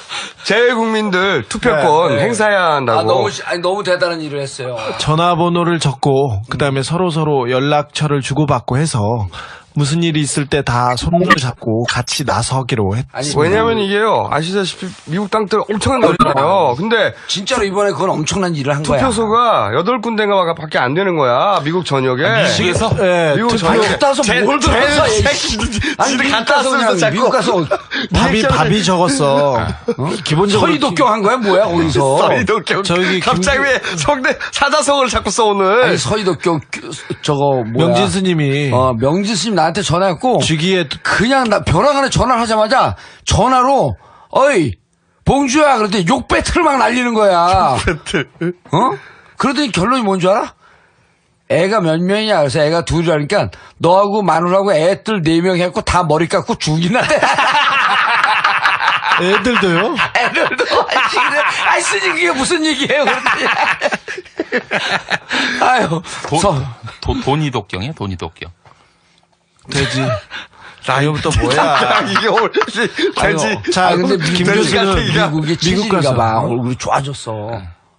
S5: 재외국민들 투표권 행사해야 한다고.
S4: 너무 대단한 일을 했어요.
S14: 전화번호를 적고 그다음에 서로 연락처를 주고받고 해서 무슨 일이 있을 때 다 손을 잡고 같이 나서기로 했습니다.
S5: 왜냐면 이게요, 아시다시피 미국 땅들 엄청난 거잖아요. 근데
S4: 진짜로 이번에 그건 엄청난 일을 한 거야.
S5: 투표소가 8군데가 밖에 안 되는 거야. 미국 전역에.
S3: 미국에서?
S14: 네.
S5: 미국 전역에.
S4: 갔다 와서 뭘 들었어?
S5: 갔다 왔으면서
S4: 미국 가서
S14: 밥이 적었어. 기본적으로
S4: 서리독경 한 거야 뭐야 거기서?
S5: 서리독경.
S14: 저기
S5: 갑자기 왜 성대 사자성어를 자꾸 써 오늘?
S4: 아니 서리독경 저거 뭐야?
S14: 명진 스님이
S4: 명진 스님 나한테 전화했고
S14: 주기에
S4: 그냥 나 벼랑간에 전화를 하자마자 전화로 어이 봉주야 그랬더니 욕 배틀을 막 날리는 거야.
S5: 배틀.
S4: 그러더니 결론이 뭔 줄 알아? 애가 몇 명이냐 그래서 애가 둘이라니까 너하고 마누라하고 애들 4명 해갖고 다 머리 깎고 죽이나대.
S14: 애들도요?
S4: 애들도 아이 스님 그게 무슨 얘기예요? 아유
S3: 돈이 독경이야 돈이 독경.
S14: 돼지. 나이부터 뭐야?
S5: 이게 오늘 돼지.
S14: 자, 근데
S4: 김 교수는 미국이 미국 가서 봐 얼굴이 좋아졌어.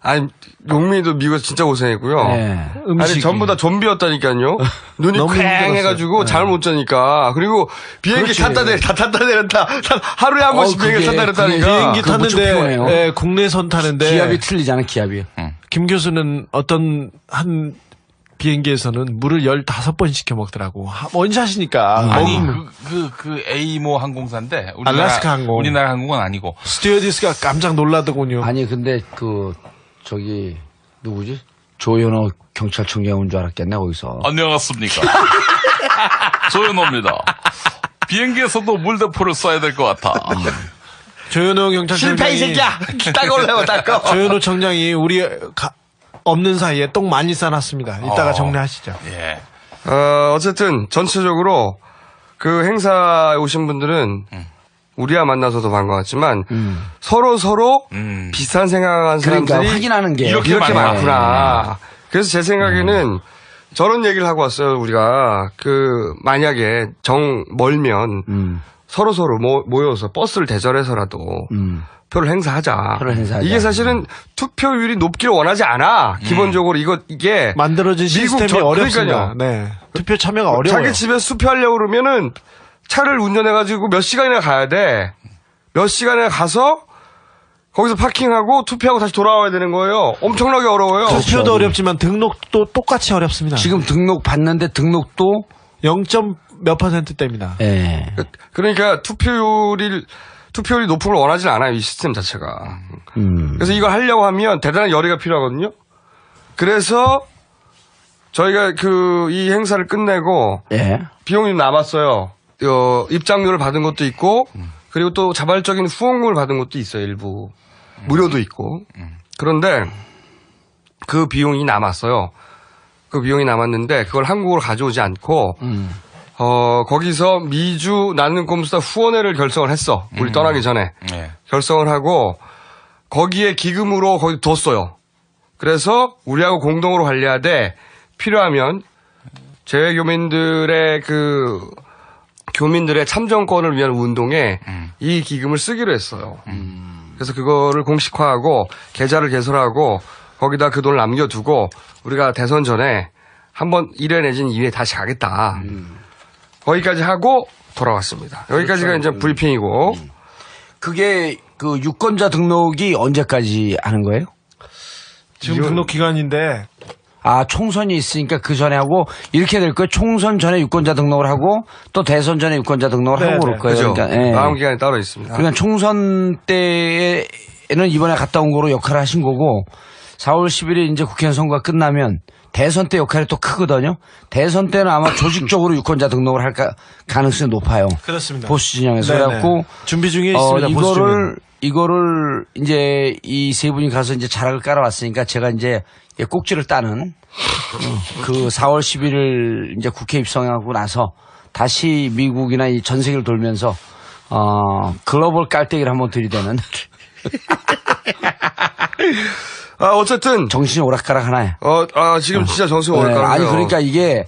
S5: 아니 용민이도 미국에서 진짜 고생했고요.
S4: 네.
S5: 아니 전부 다 좀비였다니까요. 눈이 퀭해가지고 잠을 못 자니까. 그리고 비행기 탔다 내렸다 하루에 한 번씩 비행기 탔다 내렸다니까.
S14: 비행기 탔는데 국내선 타는데
S4: 기압이 틀리잖아 기압이.
S14: 김 교수는 어떤 한 비행기에서는 물을 15번 시켜 먹더라고. 원샷이니까.
S3: 아니 그 A모 항공사인데
S14: 알래스카 항공.
S3: 우리나라 항공은 아니고.
S14: 스튜어디스가 깜짝 놀라더군요.
S4: 아니 근데 저기 누구지? 조현호 경찰청장 온 줄 알았겠네 거기서.
S3: 안녕하십니까. 조현호입니다. 비행기에서도 물대포를 쏴야 될 것 같아.
S14: 조현호 경찰청장이
S5: 실패 이 새끼야. 닦아올래요 닦아.
S14: 조현호 청장이 우리 없는 사이에 똥 많이 싸놨습니다. 이따가 정리하시죠.
S3: 예.
S5: 어쨌든 전체적으로 그 행사에 오신 분들은 우리와 만나서도 반가웠지만 서로 비슷한 생각하는 사람들이
S4: 그러니까 확인하는 게
S5: 이렇게 많구나. 그래서 제 생각에는 저런 얘기를 하고 왔어요. 우리가 만약에 정 멀면 서로 모여서 버스를 대절해서라도 표를 행사하자. 이게 사실은 투표율이 높기를 원하지 않아. 기본적으로 이게
S14: 만들어진 시스템이 어렵습니다. 네. 투표 참여가 어려워요.
S5: 자기 집에서 투표하려고 그러면은 차를 운전해가지고 몇 시간이나 가야 돼. 몇 시간이나 가서 거기서 파킹하고 투표하고 다시 돌아와야 되는 거예요. 엄청나게 어려워요.
S14: 투표도 어렵지만 등록도 똑같이 어렵습니다.
S4: 지금 등록 받는데 등록도
S14: 0.몇 %대입니다.
S4: 네.
S5: 그러니까 투표율이 높은 걸 원하진 않아요. 이 시스템 자체가. 그래서 이걸 하려고 하면 대단한 열의가 필요하거든요. 그래서 저희가 이 행사를 끝내고 비용이 좀 남았어요. 입장료를 받은 것도 있고 그리고 또 자발적인 후원금을 받은 것도 있어요. 일부. 무료도 있고. 그런데 그 비용이 남았어요. 그 비용이 남았는데 그걸 한국으로 가져오지 않고 거기서 미주 나는 꼼수다 후원회를 결성을 했어. 우리 떠나기 전에.
S3: 네.
S5: 결성을 하고 거기에 기금으로 거기 뒀어요. 그래서 우리하고 공동으로 관리하되 필요하면 재외교민들의 교민들의 참정권을 위한 운동에 이 기금을 쓰기로 했어요. 그래서 그거를 공식화하고 계좌를 개설하고 거기다 그 돈을 남겨두고 우리가 대선 전에 한번 1회 내지는 2회 다시 가겠다. 거기까지 하고 돌아왔습니다. 여기까지가 이제 브리핑이고.
S4: 그게 유권자 등록이 언제까지 하는 거예요?
S14: 지금 등록 기간인데.
S4: 총선이 있으니까 그 전에 하고 이렇게 될 거예요. 총선 전에 유권자 등록을 하고 또 대선 전에 유권자 등록을 하고 그럴 거예요.
S5: 그렇죠.
S4: 그러니까
S5: 마음 기간이 따로 있습니다.
S4: 그러니까 총선 때에는 이번에 갔다 온 거로 역할을 하신 거고 4월 10일에 이제 국회의원 선거가 끝나면 대선 때 역할이 또 크거든요. 대선 때는 아마 조직적으로 유권자 등록을 할 가능성이 높아요.
S14: 그렇습니다.
S4: 보수 진영에서. 그래갖고
S14: 준비 중에 있습니다.
S4: 이거를 이제 이 세 분이 가서 이제 자락을 깔아왔으니까 제가 이제 꼭지를 따는 그 4월 11일 이제 국회 입성하고 나서 다시 미국이나 이 전 세계를 돌면서 글로벌 깔때기를 한번 들이대는.
S5: 어쨌든
S4: 정신이 오락가락 하나요.
S5: 지금 진짜 정신이 오락가락.
S4: 아니 그러니까 이게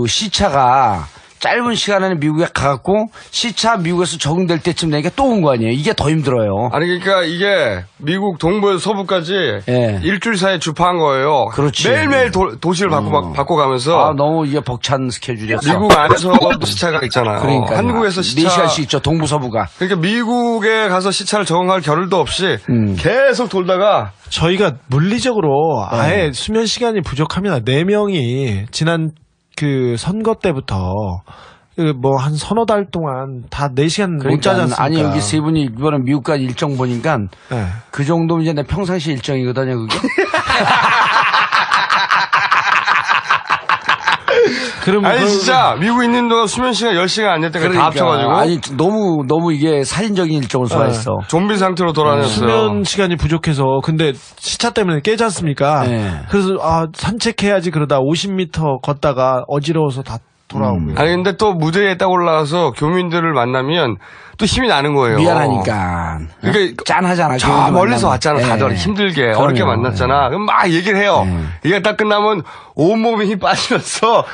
S4: 시차가 짧은 시간 안에 미국에 가갖고 시차 미국에서 적응될 때쯤 되니까 또 온 거 아니에요. 이게 더 힘들어요.
S5: 아니 그러니까 이게 미국 동부에서 서부까지 일주일 사이에 주파한 거예요.
S4: 그렇지.
S5: 매일매일 도시를 바꿔가면서.
S4: 너무 이게 벅찬 스케줄이었어.
S5: 미국 안에서 시차가 있잖아요.
S4: 그러니까
S5: 한국에서
S4: 4시간씩 있죠. 동부 서부가.
S5: 그러니까 미국에 가서 시차를 적응할 겨를도 없이 계속 돌다가
S14: 저희가 물리적으로 아예 수면 시간이 부족합니다. 4명이 지난 선거 때부터 뭐 한 서너 달 동안 다 4시간 못
S4: 그러니까
S14: 자지 않습니까?
S4: 아니 여기 세 분이 이번에 미국 간 일정 보니까
S14: 네.
S4: 그 정도면 이제 내 평상시 일정이거든요. 그게.
S5: 아니 진짜 미국 있는 동안 수면 시간 10시간 안 될 때까지 다 합쳐가지고
S4: 아니 너무 이게 살인적인 일정을 소화했어.
S5: 좀비 상태로 돌아다녔어요.
S14: 수면 시간이 부족해서 근데 시차 때문에 깨지 않습니까? 그래서 산책해야지 그러다 50m 걷다가 어지러워서 다 돌아오고요.
S5: 아니 근데 또 무대에 딱 올라와서 교민들을 만나면 또 힘이 나는 거예요.
S4: 미안하니까.
S5: 그러니까
S4: 짠하잖아.
S5: 저 멀리서 왔잖아. 다들 힘들게 어렵게 만났잖아. 그럼 막 얘기를 해요. 이게 딱 끝나면 온몸에 힘 빠지면서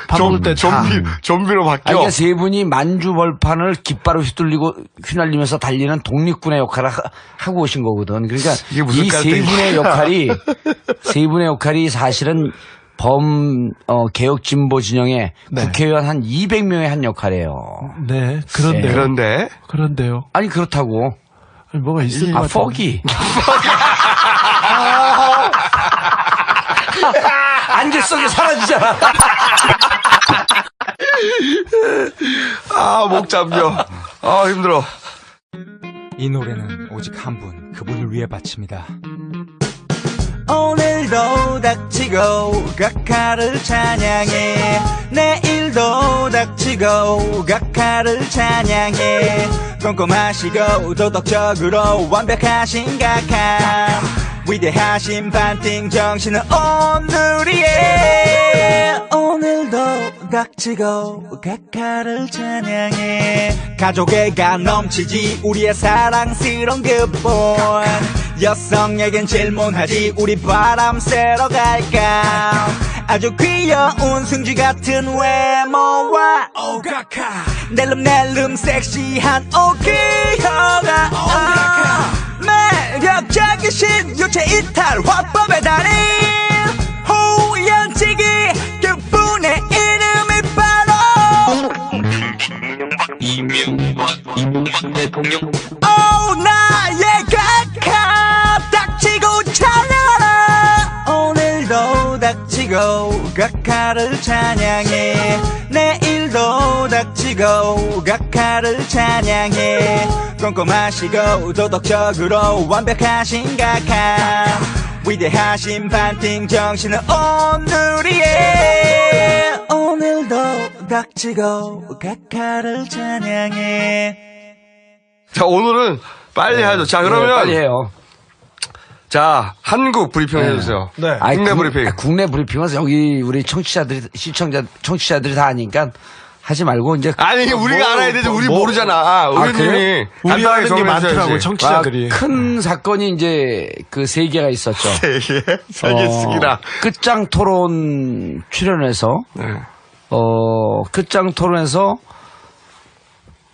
S5: 좀비로 바뀌어.
S4: 그러니까 세 분이 만주벌판을 깃발로 휘날리면서 달리는 독립군의 역할을 하고 오신 거거든. 그러니까 이 세 분의 역할이 사실은 개혁 진보 진영의 국회의원 한 200명의 한 역할이에요.
S14: 네, 그런데요.
S4: 아니 그렇다고.
S14: 아니, 뭐가 있을 것 같아요.
S4: 포기. 안개 속에 사라지잖아.
S5: 목 잠겨. 힘들어.
S17: 이 노래는 오직 한 분, 그분을 위해 바칩니다.
S18: 오늘도 닥치고 각하를 찬양해 내일도 닥치고 각하를 찬양해 꼼꼼하시고 도덕적으로 완벽하신 각하 위대하신 반띵 정신은 오늘이에 오늘도 닥치고 각하를 찬양해 가족애가 넘치지 우리의 사랑스러운 그분 여성에겐 질문하지 우리 바람 쐬러 갈까 아주 귀여운 승쥐 같은 외모와 오가카 낼름낼름 섹시한 오키혀가 매력적이신 유체 이탈 화법의 달인 호연치기 그분의 이름이 바로 이명박 대통령 나의 각하 닥치고 찬양하라 오늘도 닥치고 각하를 찬양해 내일도 닥치고 각하를 찬양해 꼼꼼하시고 도덕적으로 완벽하신 각하 위대하신 반띵 정신은 오늘이에 오늘도 닥치고 각하를 찬양해.
S5: 자 오늘은 빨리 하죠. 자 그러면
S4: 빨리 해요.
S5: 자 한국 브리핑 해주세요.
S14: 네.
S5: 국내 브리핑.
S4: 국내 브리핑은 여기 우리 청취자들이 다 아니까 하지 말고 이제
S5: 아니 우리가 알아야 되지. 우리 모르잖아. 의원님이
S14: 우리 아는 게 많더라고 청취자들이.
S4: 큰 사건이 이제 그 3개가 있었죠.
S5: 3개 쓰기라.
S4: 끝장 토론 출연해서 끝장 토론에서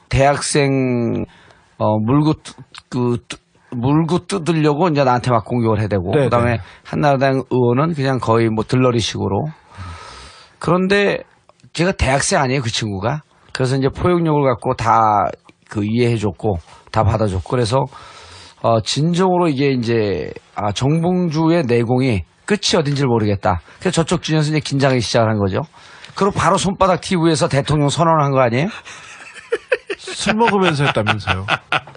S4: 대학생 물고 뜯으려고 이제 나한테 막 공격을 해대고 그다음에 한나라당 의원은 그냥 거의 뭐 들러리식으로. 그런데 제가 대학생 아니에요 그 친구가. 그래서 이제 포용력을 갖고 다 그 이해해줬고 다 받아줬고 그래서 진정으로 이게 이제 정봉주의 내공이 끝이 어딘지를 모르겠다. 그래서 저쪽 진영에서 이제 긴장하기 시작한 거죠. 그리고 바로 손바닥 TV에서 대통령 선언한 거 아니에요?
S14: 술 먹으면서 했다면서요.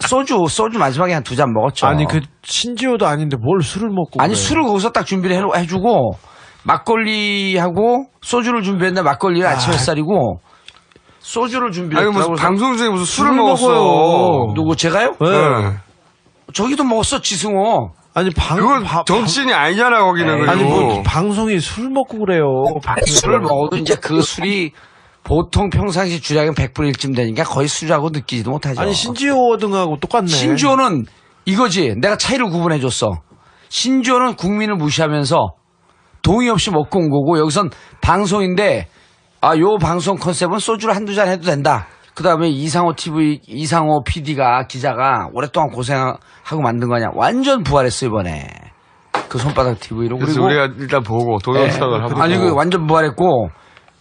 S4: 소주 마지막에 한 2잔 먹었죠.
S14: 아니 그 신지호도 아닌데 뭘 술을 먹고
S4: 아니
S14: 그래.
S4: 술을 거기서 딱 준비를 해주고 막걸리하고 소주를 준비했는데 막걸리를 아침 햇살이고 소주를 준비했다고.
S5: 아니 무슨 방송 중에 무슨 술을 먹었어요.
S4: 누구 제가요?
S5: 네.
S4: 저기도 먹었어 지승호.
S14: 아니
S5: 그건 정치인이 아니잖아 거기는.
S14: 아니 뭐 방송이 술 먹고 그래요.
S4: 술을 먹어도 이제 그 술이 보통 평상시 주량은 100분의 1쯤 되니까 거의 술이라고 느끼지도 못하죠.
S14: 아니 신지호 등하고 똑같네.
S4: 신지호는 이거지. 내가 차이를 구분해줬어. 신지호는 국민을 무시하면서 동의 없이 먹고 온 거고 여기선 방송인데 요 방송 컨셉은 소주를 1-2잔 해도 된다. 그 다음에 이상호 PD가 기자가 오랫동안 고생하고 만든 거냐. 완전 부활했어 이번에. 그 손바닥 TV로.
S5: 그래서
S4: 그리고
S5: 우리가 일단 보고 동영상을 하고.
S4: 아니 그 완전 부활했고.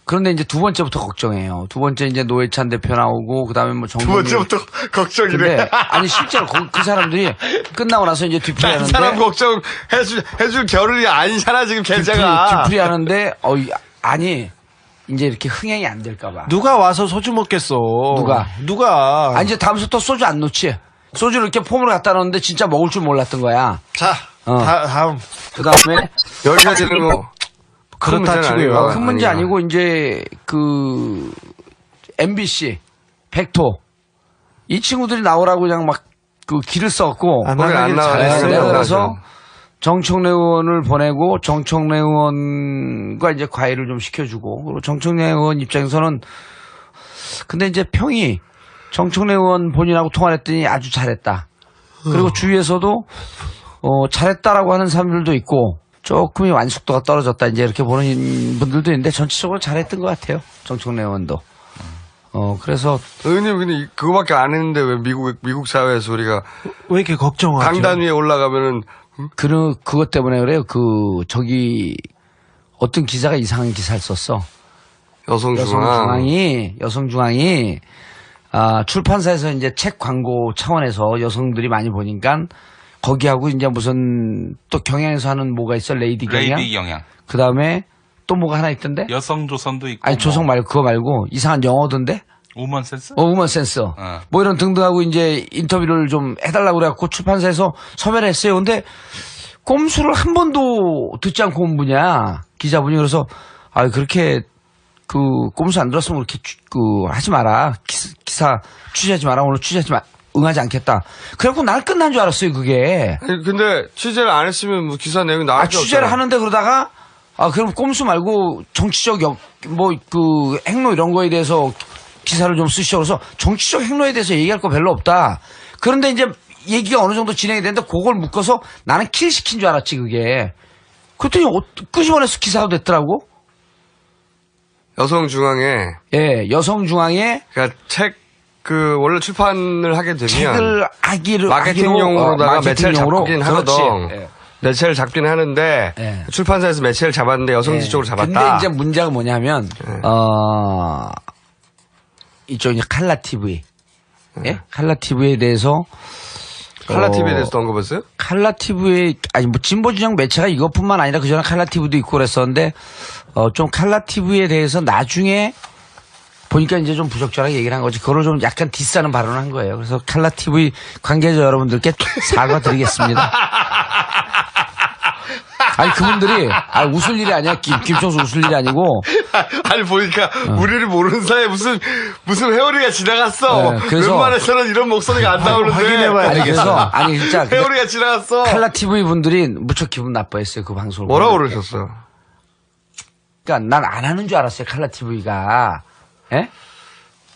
S4: 그런데 이제 2번째부터 걱정해요. 2번째 이제 노회찬 대표 나오고 그다음에 뭐 정부.
S5: 2번째부터 걱정이래.
S4: 아니 실제로 그 사람들이 끝나고 나서 이제 뒤풀이하는데.
S5: 사람 걱정 해줄 겨를이 아니잖아 지금 계좌가.
S4: 뒤풀이하는데 아니 이제 이렇게 흥행이 안 될까봐.
S14: 누가 와서 소주 먹겠어. 누가.
S4: 이제 다음부터 또 소주 안 놓지. 소주를 이렇게 폼으로 갖다 놓는데 진짜 먹을 줄 몰랐던 거야.
S14: 자, 다음.
S4: 그 다음에
S5: 여기까지는 뭐
S14: 그렇다 치고요.
S4: 큰 문제 아니고 이제 그 MBC, 백토 이 친구들이 나오라고 그냥 막 그 길을 썼고
S14: 안 나가길
S4: 그래서 정청래 의원을 보내고 정청래 의원과 이제 과외를 좀 시켜주고 그리고 정청래 의원 입장에서는 근데 이제 평이 정청래 의원 본인하고 통화를 했더니 아주 잘했다. 그리고 주위에서도 잘했다라고 하는 사람들도 있고 조금이 완숙도가 떨어졌다 이제 이렇게 보는 분들도 있는데 전체적으로 잘했던 것 같아요. 정청래 의원도. 그래서
S5: 의원님 근데 그거밖에 안 했는데 왜 미국 사회에서 우리가
S14: 왜 이렇게 걱정하죠?
S5: 강단 위에 올라가면은
S4: 그것 때문에 그래요. 저기 어떤 기자가 이상한 기사를 썼어. 여성중앙이 출판사에서 이제 책 광고 차원에서 여성들이 많이 보니까 거기하고 이제 무슨 또 경향에서 하는 뭐가 있어? 레이디 경향. 그 다음에 또 뭐가 하나 있던데?
S3: 여성조선도 있고.
S4: 아니, 조선 말고 그거 말고 이상한 영어던데?
S3: 우먼 센스?
S4: 우먼 센스. 뭐 이런 등등하고 이제 인터뷰를 좀 해달라고 그래갖고 출판사에서 섭외를 했어요. 근데 꼼수를 한 번도 듣지 않고 온 분이야. 기자분이. 그래서 그렇게 그 꼼수 안 들었으면 그렇게 하지 마라. 기사 취재하지 마라. 오늘 응하지 않겠다. 그래갖고 날 끝난 줄 알았어요, 그게.
S5: 아니, 근데 취재를 안 했으면 뭐 기사 내용이 나올 게
S4: 취재를
S5: 없잖아.
S4: 하는데 그러다가 그럼 꼼수 말고 정치적 행로 이런 거에 대해서 기사를 좀 쓰시죠. 그래서 정치적 행로에 대해서 얘기할 거 별로 없다. 그런데 이제 얘기가 어느 정도 진행이 되는데 그걸 묶어서 나는 킬 시킨 줄 알았지, 그게. 그랬더니 끄집어내서 기사가 됐더라고.
S5: 여성중앙에.
S4: 예, 여성중앙에.
S5: 그러니까 원래 출판을 하게 되면.
S4: 책을
S5: 마케팅용으로다가 매체를 잡긴 하거든.
S4: 예.
S5: 매체를 잡긴 하는데.
S4: 예.
S5: 출판사에서 매체를 잡았는데 여성지 쪽으로 잡았다.
S4: 근데 이제 문제가 뭐냐면, 이쪽 이제 칼라TV. 예? 칼라TV에 대해서.
S5: 칼라TV에 대해서 언급했어요?
S4: 칼라TV에, 뭐 진보진영 매체가 이것뿐만 아니라 그전에 칼라TV도 있고 그랬었는데, 좀 칼라TV에 대해서 나중에 보니까 이제 좀 부적절하게 얘기를 한 거지. 그걸 좀 약간 디스하는 발언을 한 거예요. 그래서 칼라TV 관계자 여러분들께 사과드리겠습니다. 그분들이, 웃을 일이 아니야. 김청수 웃을 일이 아니고.
S5: 아니, 보니까, 우리를 모르는 사이에 무슨 회오리가 지나갔어.
S4: 네, 그래서.
S5: 웬만해서는 이런 목소리가 안 나오는데.
S14: 확인해봐야 되겠어.
S4: 진짜.
S5: 회오리가 지나갔어.
S4: 칼라TV 분들이 무척 기분 나빠했어요. 그 방송을.
S5: 뭐라고 그러셨어요?
S4: 그러니까 난 안 하는 줄 알았어요. 칼라TV가. 예?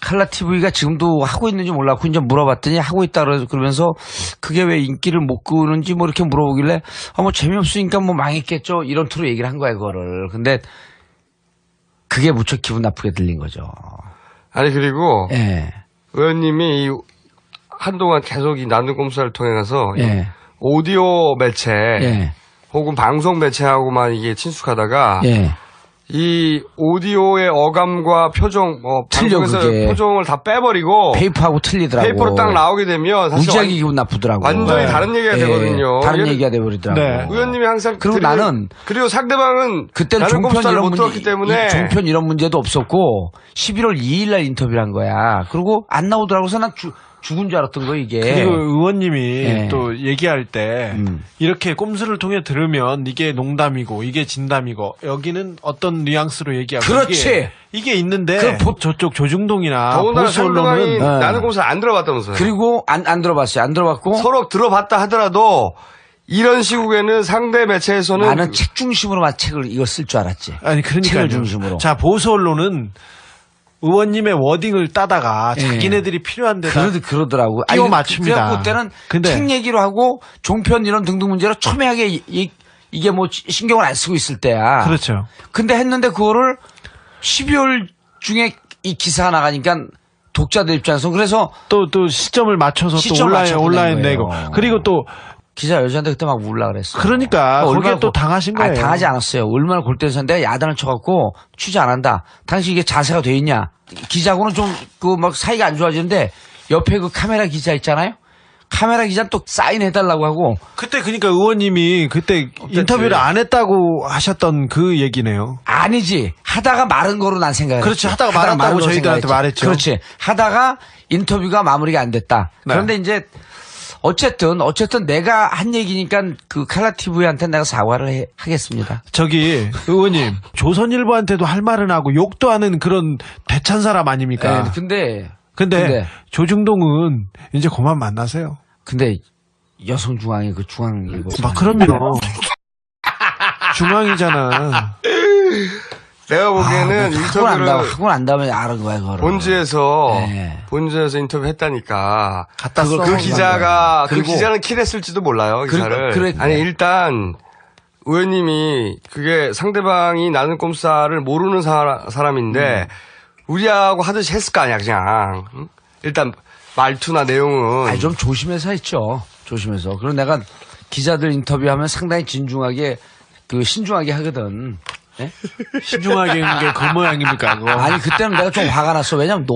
S4: 칼라TV가 지금도 하고 있는지 몰랐고 이제 물어봤더니 하고 있다 그러면서 그게 왜 인기를 못 끄는지 뭐 이렇게 물어보길래 뭐 재미없으니까 뭐 망했겠죠 이런 투로 얘기를 한 거야 그거를. 근데 그게 무척 기분 나쁘게 들린 거죠.
S5: 아니 그리고
S4: 예.
S5: 의원님이 한동안 계속 이 나눔 꼼수를 통해서
S4: 예.
S5: 오디오 매체
S4: 예.
S5: 혹은 방송 매체하고만 이게 친숙하다가
S4: 예.
S5: 이 오디오의 어감과 표정, 방송에서
S4: 그게.
S5: 표정을 다 빼버리고
S4: 페이퍼하고 틀리더라고.
S5: 페이퍼로 딱 나오게 되면 사실
S4: 무지하게 기분 나쁘더라고.
S5: 완전히 다른 얘기가 되거든요.
S4: 다른 얘기가 돼버리더라고.
S5: 네. 의원님이 항상
S4: 그리고 나는
S5: 그리고 상대방은
S4: 그때는 종편 이런
S5: 들었기 때문에
S4: 종편 이런 문제도 없었고 11월 2일 날 인터뷰를 한 거야. 그리고 안 나오더라고. 그래서 난 죽은 줄 알았던 거 이게.
S14: 그리고 의원님이 또 얘기할 때 이렇게 꼼수를 통해 들으면 이게 농담이고 이게 진담이고 여기는 어떤 뉘앙스로 얘기하고
S4: 그렇지.
S14: 이게 있는데 저쪽 조중동이나 보수 언론은
S5: 나는 꼼수를 안 들어봤다면서요.
S4: 그리고 안 들어봤어요. 안 들어봤고
S5: 서로 들어봤다 하더라도 이런 시국에는 상대 매체에서는
S4: 나는 책 중심으로만 책을 이거 쓸 줄 알았지.
S14: 아니 그러니까
S4: 책을 중심으로.
S14: 자 보수 언론은 의원님의 워딩을 따다가 자기네들이 필요한 데다
S4: 그러더라고.
S14: 끼워 맞춥니다.
S4: 그때는 책 얘기로 하고 종편 이런 등등 문제로 첨예하게 이게 뭐 신경을 안 쓰고 있을 때야.
S14: 그렇죠.
S4: 근데 했는데 그거를 12월 중에 이 기사가 나가니까 독자들 입장에서 그래서
S14: 또 시점을 맞춰서 또 온라인 내고 그리고 또
S4: 기자 여자한테 그때 막 울라 그랬어.
S14: 그러니까 거기에 또 당하신 거예요.
S4: 당하지 않았어요. 얼마나 골때려서 내가 야단을 쳐갖고 취재 안 한다. 당신 이게 자세가 돼 있냐. 기자하고는 좀 막 사이가 안 좋아지는데 옆에 그 카메라 기자 있잖아요. 카메라 기자 또 사인해달라고 하고.
S14: 그때 그러니까 의원님이 그때 인터뷰를 안 했다고 하셨던 그 얘기네요.
S4: 아니지. 하다가 마른 거로 난 생각했지.
S14: 그렇지. 하다가 말았다고 저희들한테 말했죠.
S4: 그렇지. 하다가 인터뷰가 마무리가 안 됐다.
S14: 네.
S4: 그런데 이제 어쨌든 내가 한 얘기니까 그 칼라 TV한테 내가 사과를 하겠습니다.
S14: 저기 의원님 조선일보한테도 할 말은 하고 욕도 하는 그런 대찬 사람 아닙니까?
S4: 네,
S14: 근데 조중동은 이제 그만 만나세요.
S4: 근데 여성중앙이 그 중앙일보.
S14: 막 그럼요. 중앙이잖아.
S5: 내가 보기에는 인터뷰를
S4: 하고 난 다음에 알은 거야 그거를.
S5: 본지에서 인터뷰 했다니까.
S14: 갖다 써.
S5: 그 기자는 킬했을지도 몰라요 기사를. 아니 일단 의원님이 그게 상대방이 나는 꼼수를 모르는 사람인데 우리하고 하듯이 했을 거 아니야 그냥. 응? 일단 말투나 내용은.
S4: 아니 좀 조심해서 했죠. 조심해서. 그리고 내가 기자들 인터뷰하면 상당히 진중하게 신중하게 하거든. 네?
S14: 신중하게 하는 게 그 모양입니까? 그거?
S4: 아니 그때는 내가 좀 화가 났어. 왜냐면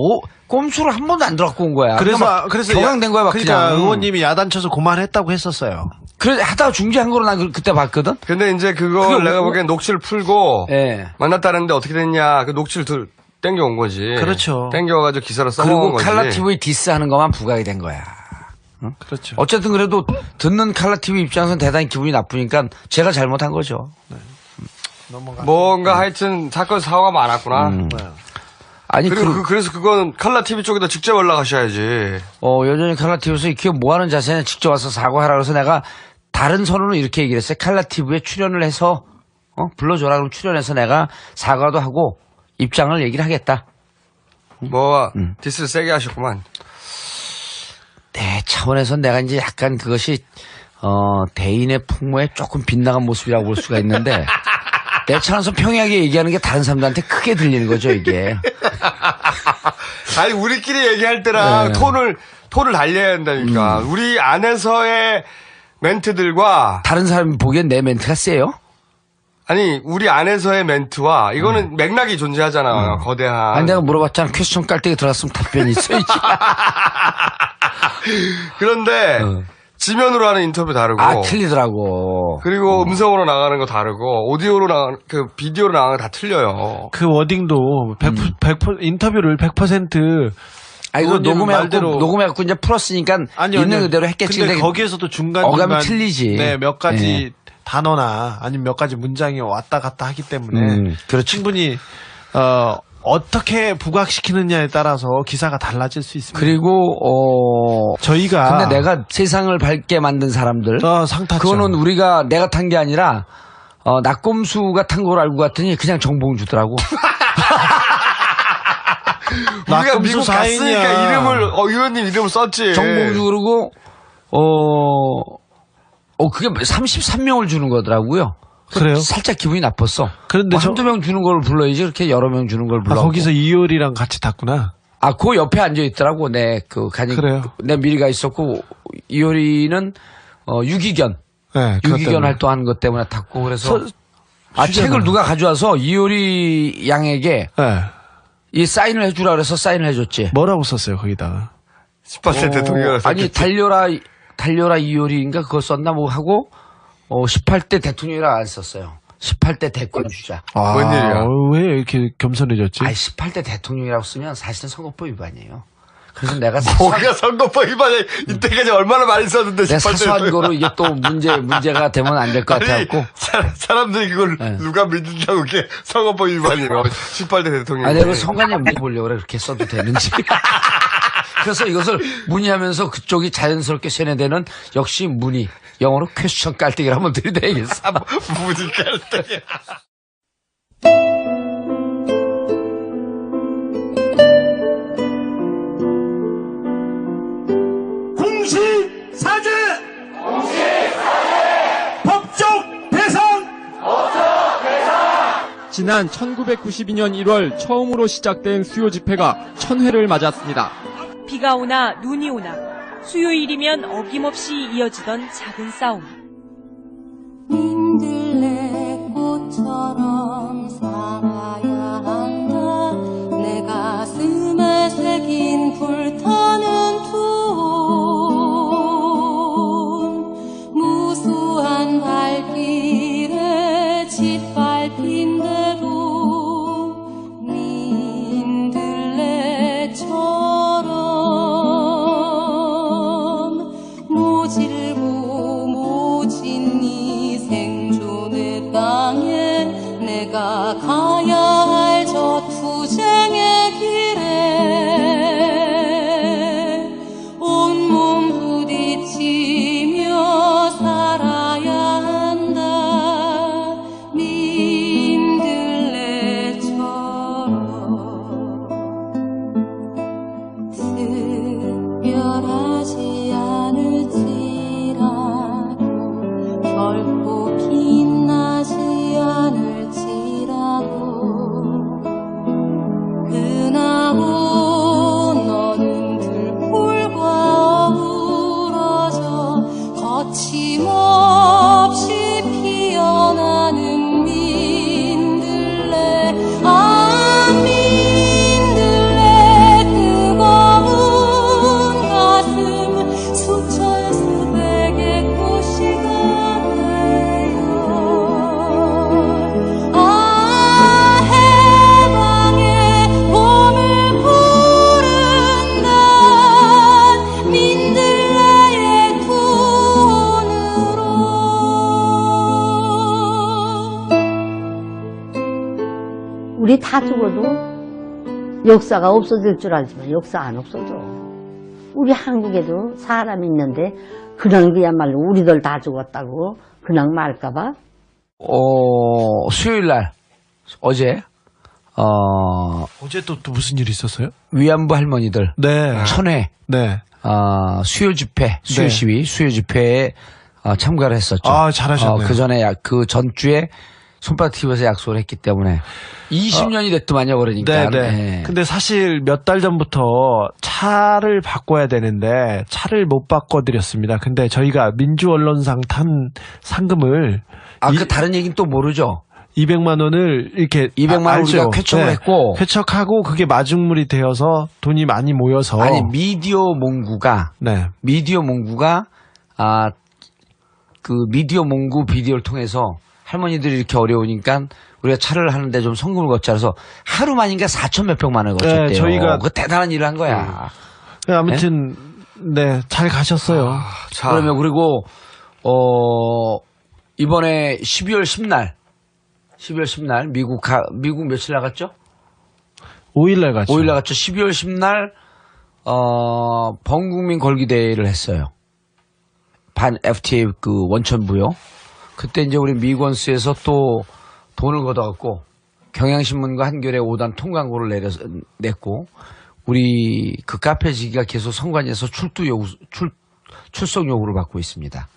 S4: 꼼수를 한 번도 안 들어갖고 온 거야.
S14: 그래서
S4: 격앙된 거야.
S14: 그러니까
S4: 그냥.
S14: 의원님이 야단쳐서 그만했다고 했었어요.
S4: 그래 하다가 중지한 거로 난 그때 봤거든.
S5: 근데 이제 그걸 내가 보기엔 녹취를 풀고 만났다는데 어떻게 됐냐. 그 녹취를 땡겨온 거지.
S14: 그렇죠.
S5: 땡겨가지고 기사로 써먹은 거지.
S4: 그리고 칼라 TV 디스하는 것만 부각이 된 거야. 응?
S14: 그렇죠.
S4: 어쨌든 그래도 듣는 칼라 TV 입장에서는 대단히 기분이 나쁘니까 제가 잘못한 거죠. 네.
S5: 뭔가 하여튼 사건 사고가 많았구나.
S4: 아니
S5: 그래서 그건 칼라 TV 쪽에다 직접 연락하셔야지.
S4: 여전히 칼라 TV에서 이게 뭐 하는 자세냐 직접 와서 사과하라 그래서 내가 다른 선언은 이렇게 얘기를 했어요. 칼라 TV에 출연을 해서 불러줘라 그럼 출연해서 내가 사과도 하고 입장을 얘기를 하겠다.
S5: 디스를 세게 하셨구만.
S4: 내 차원에서 내가 이제 약간 그것이 대인의 풍모에 조금 빗나간 모습이라고 볼 수가 있는데 내 차원에서 평이하게 얘기하는 게 다른 사람들한테 크게 들리는 거죠 이게.
S5: 아니 우리끼리 얘기할 때랑 톤을 달려야 한다니까. 우리 안에서의 멘트들과
S4: 다른 사람이 보기엔 내 멘트가 세요?
S5: 아니 우리 안에서의 멘트와 이거는 맥락이 존재하잖아. 거대한.
S4: 아니 내가 물어봤잖아. 퀘스천 깔때기 들어갔으면 답변이 있어야지.
S5: 그런데 지면으로 하는 인터뷰 다르고.
S4: 틀리더라고.
S5: 그리고 음성으로 나가는 거 다르고 오디오로 나가는 비디오로 나가는 거 다 틀려요.
S14: 그 워딩도 100% 인터뷰를 100%
S4: 이거 녹음해갖고 이제 풀었으니까 있는 그대로 했겠지.
S14: 근데 거기에서도 중간
S4: 어감이 틀리지.
S14: 네, 몇 가지 단어나 아니면 몇 가지 문장이 왔다 갔다 하기 때문에 충분히 어떻게 부각시키느냐에 따라서 기사가 달라질 수 있습니다.
S4: 그리고
S14: 저희가
S4: 근데 내가 세상을 밝게 만든 사람들
S14: 상 탔죠.
S4: 그거는 내가 탄 게 아니라 낙곰수가 탄 걸 알고 갔더니 그냥 정봉주더라고.
S5: 우리가 미국 갔으니까 이름을 의원님 이름을 썼지.
S4: 정봉주 그러고 그게 33명을 주는 거더라고요.
S14: 그래요?
S4: 살짝 기분이 나빴어.
S14: 그런데
S4: 한두 명 주는 걸 불러야지 그렇게 여러 명 주는 걸 불러.
S14: 거기서 이효리랑 같이 탔구나.
S4: 그 옆에 앉아 있더라고.
S14: 그래요?
S4: 내 미리 가 있었고 이효리는 유기견.
S14: 네,
S4: 유기견 활동하는 것 때문에 탔고 그래서 책을 누가 가져와서 이효리 양에게 이 사인을 해주라 그래서 사인을 해줬지.
S14: 뭐라고 썼어요 거기다가?
S5: 18세 대통령.
S4: 아니 달려라 이효리인가 그거 썼나 뭐 하고 18대 대통령이라 안 썼어요. 18대 대권 주자.
S5: 웬일이야?
S14: 왜 이렇게 겸손해졌지?
S4: 18대 대통령이라고 쓰면 사실은 선거법 위반이에요. 그래서 내가
S5: 뭐가 선거법 위반이야? 이때까지 얼마나 많이 썼는데 18대
S4: 사소한 거로 이게 또 문제가 되면 안 될 것 같아갖고.
S5: 사람들이 그걸 누가 믿는다고 그게 선거법 위반이에요. 18대 대통령.
S4: 아니 내가 성관이 물어보려고 그래 그렇게 써도 되는지. 그래서 이것을 문의하면서 그쪽이 자연스럽게 세뇌되는 역시 문의. 영어로 퀘스천 깔때기를 한번 들이대야겠어.
S5: 문의 깔때기.
S8: 공시사죄! 법적 배상!
S12: 지난 1992년 1월 처음으로 시작된 수요 집회가 1000회를 맞았습니다.
S19: 비가 오나 눈이 오나 수요일이면 어김없이 이어지던 작은 싸움.
S20: 민들레 꽃처럼 살아야 한다. 내 가슴에 새긴 불타는 투
S21: 우리 다 죽어도 역사가 없어질 줄 알지만 역사 안 없어져. 우리 한국에도 사람이 있는데 그냥 그야말로 우리들 다 죽었다고 그냥 말까봐.
S4: 수요일 날 어제
S14: 어제 또 무슨 일이 있었어요?
S4: 위안부 할머니들
S14: 네.
S4: 천회
S14: 네.
S4: 수요 집회, 수요
S14: 네.
S4: 시위, 수요 집회에 참가를 했었죠.
S14: 아, 잘하셨네요.
S4: 그 전에 그 전주에 손바닥 TV에서 약속을 했기 때문에 20년이 됐더만요, 그러니까.
S14: 네. 근데 사실 몇 달 전부터 차를 바꿔야 되는데 차를 못 바꿔드렸습니다. 근데 저희가 민주언론상 탄 상금을
S4: 그 다른 얘기는 또 모르죠.
S14: 200만 원을 이렇게
S4: 200만 원
S14: 알죠.
S4: 우리가 쾌척을 했고
S14: 쾌척하고 그게 마중물이 되어서 돈이 많이 모여서
S4: 미디어 몽구가 그 미디어 몽구 비디오를 통해서 할머니들이 이렇게 어려우니까 우리가 차를 하는데 좀 성금을 걷자 해서 하루만인가 4천 몇백만 원을 걷었대요.
S14: 네, 저희가
S4: 그 대단한 일을 한 거야.
S14: 아무튼 네, 잘 가셨어요.
S4: 그러면 그리고 이번에 12월 10날 미국 며칠 나갔죠?
S14: 5일 날 갔죠.
S4: 12월 10날 범국민 걸기대회를 했어요. 반 FTA 그 원천부요. 그때 이제 우리 미건스에서 또 돈을 걷어갖고 경향신문과 한겨레 5단 통광고를 냈고 우리 그 카페지기가 계속 선관위에서 출석 요구를 받고 있습니다.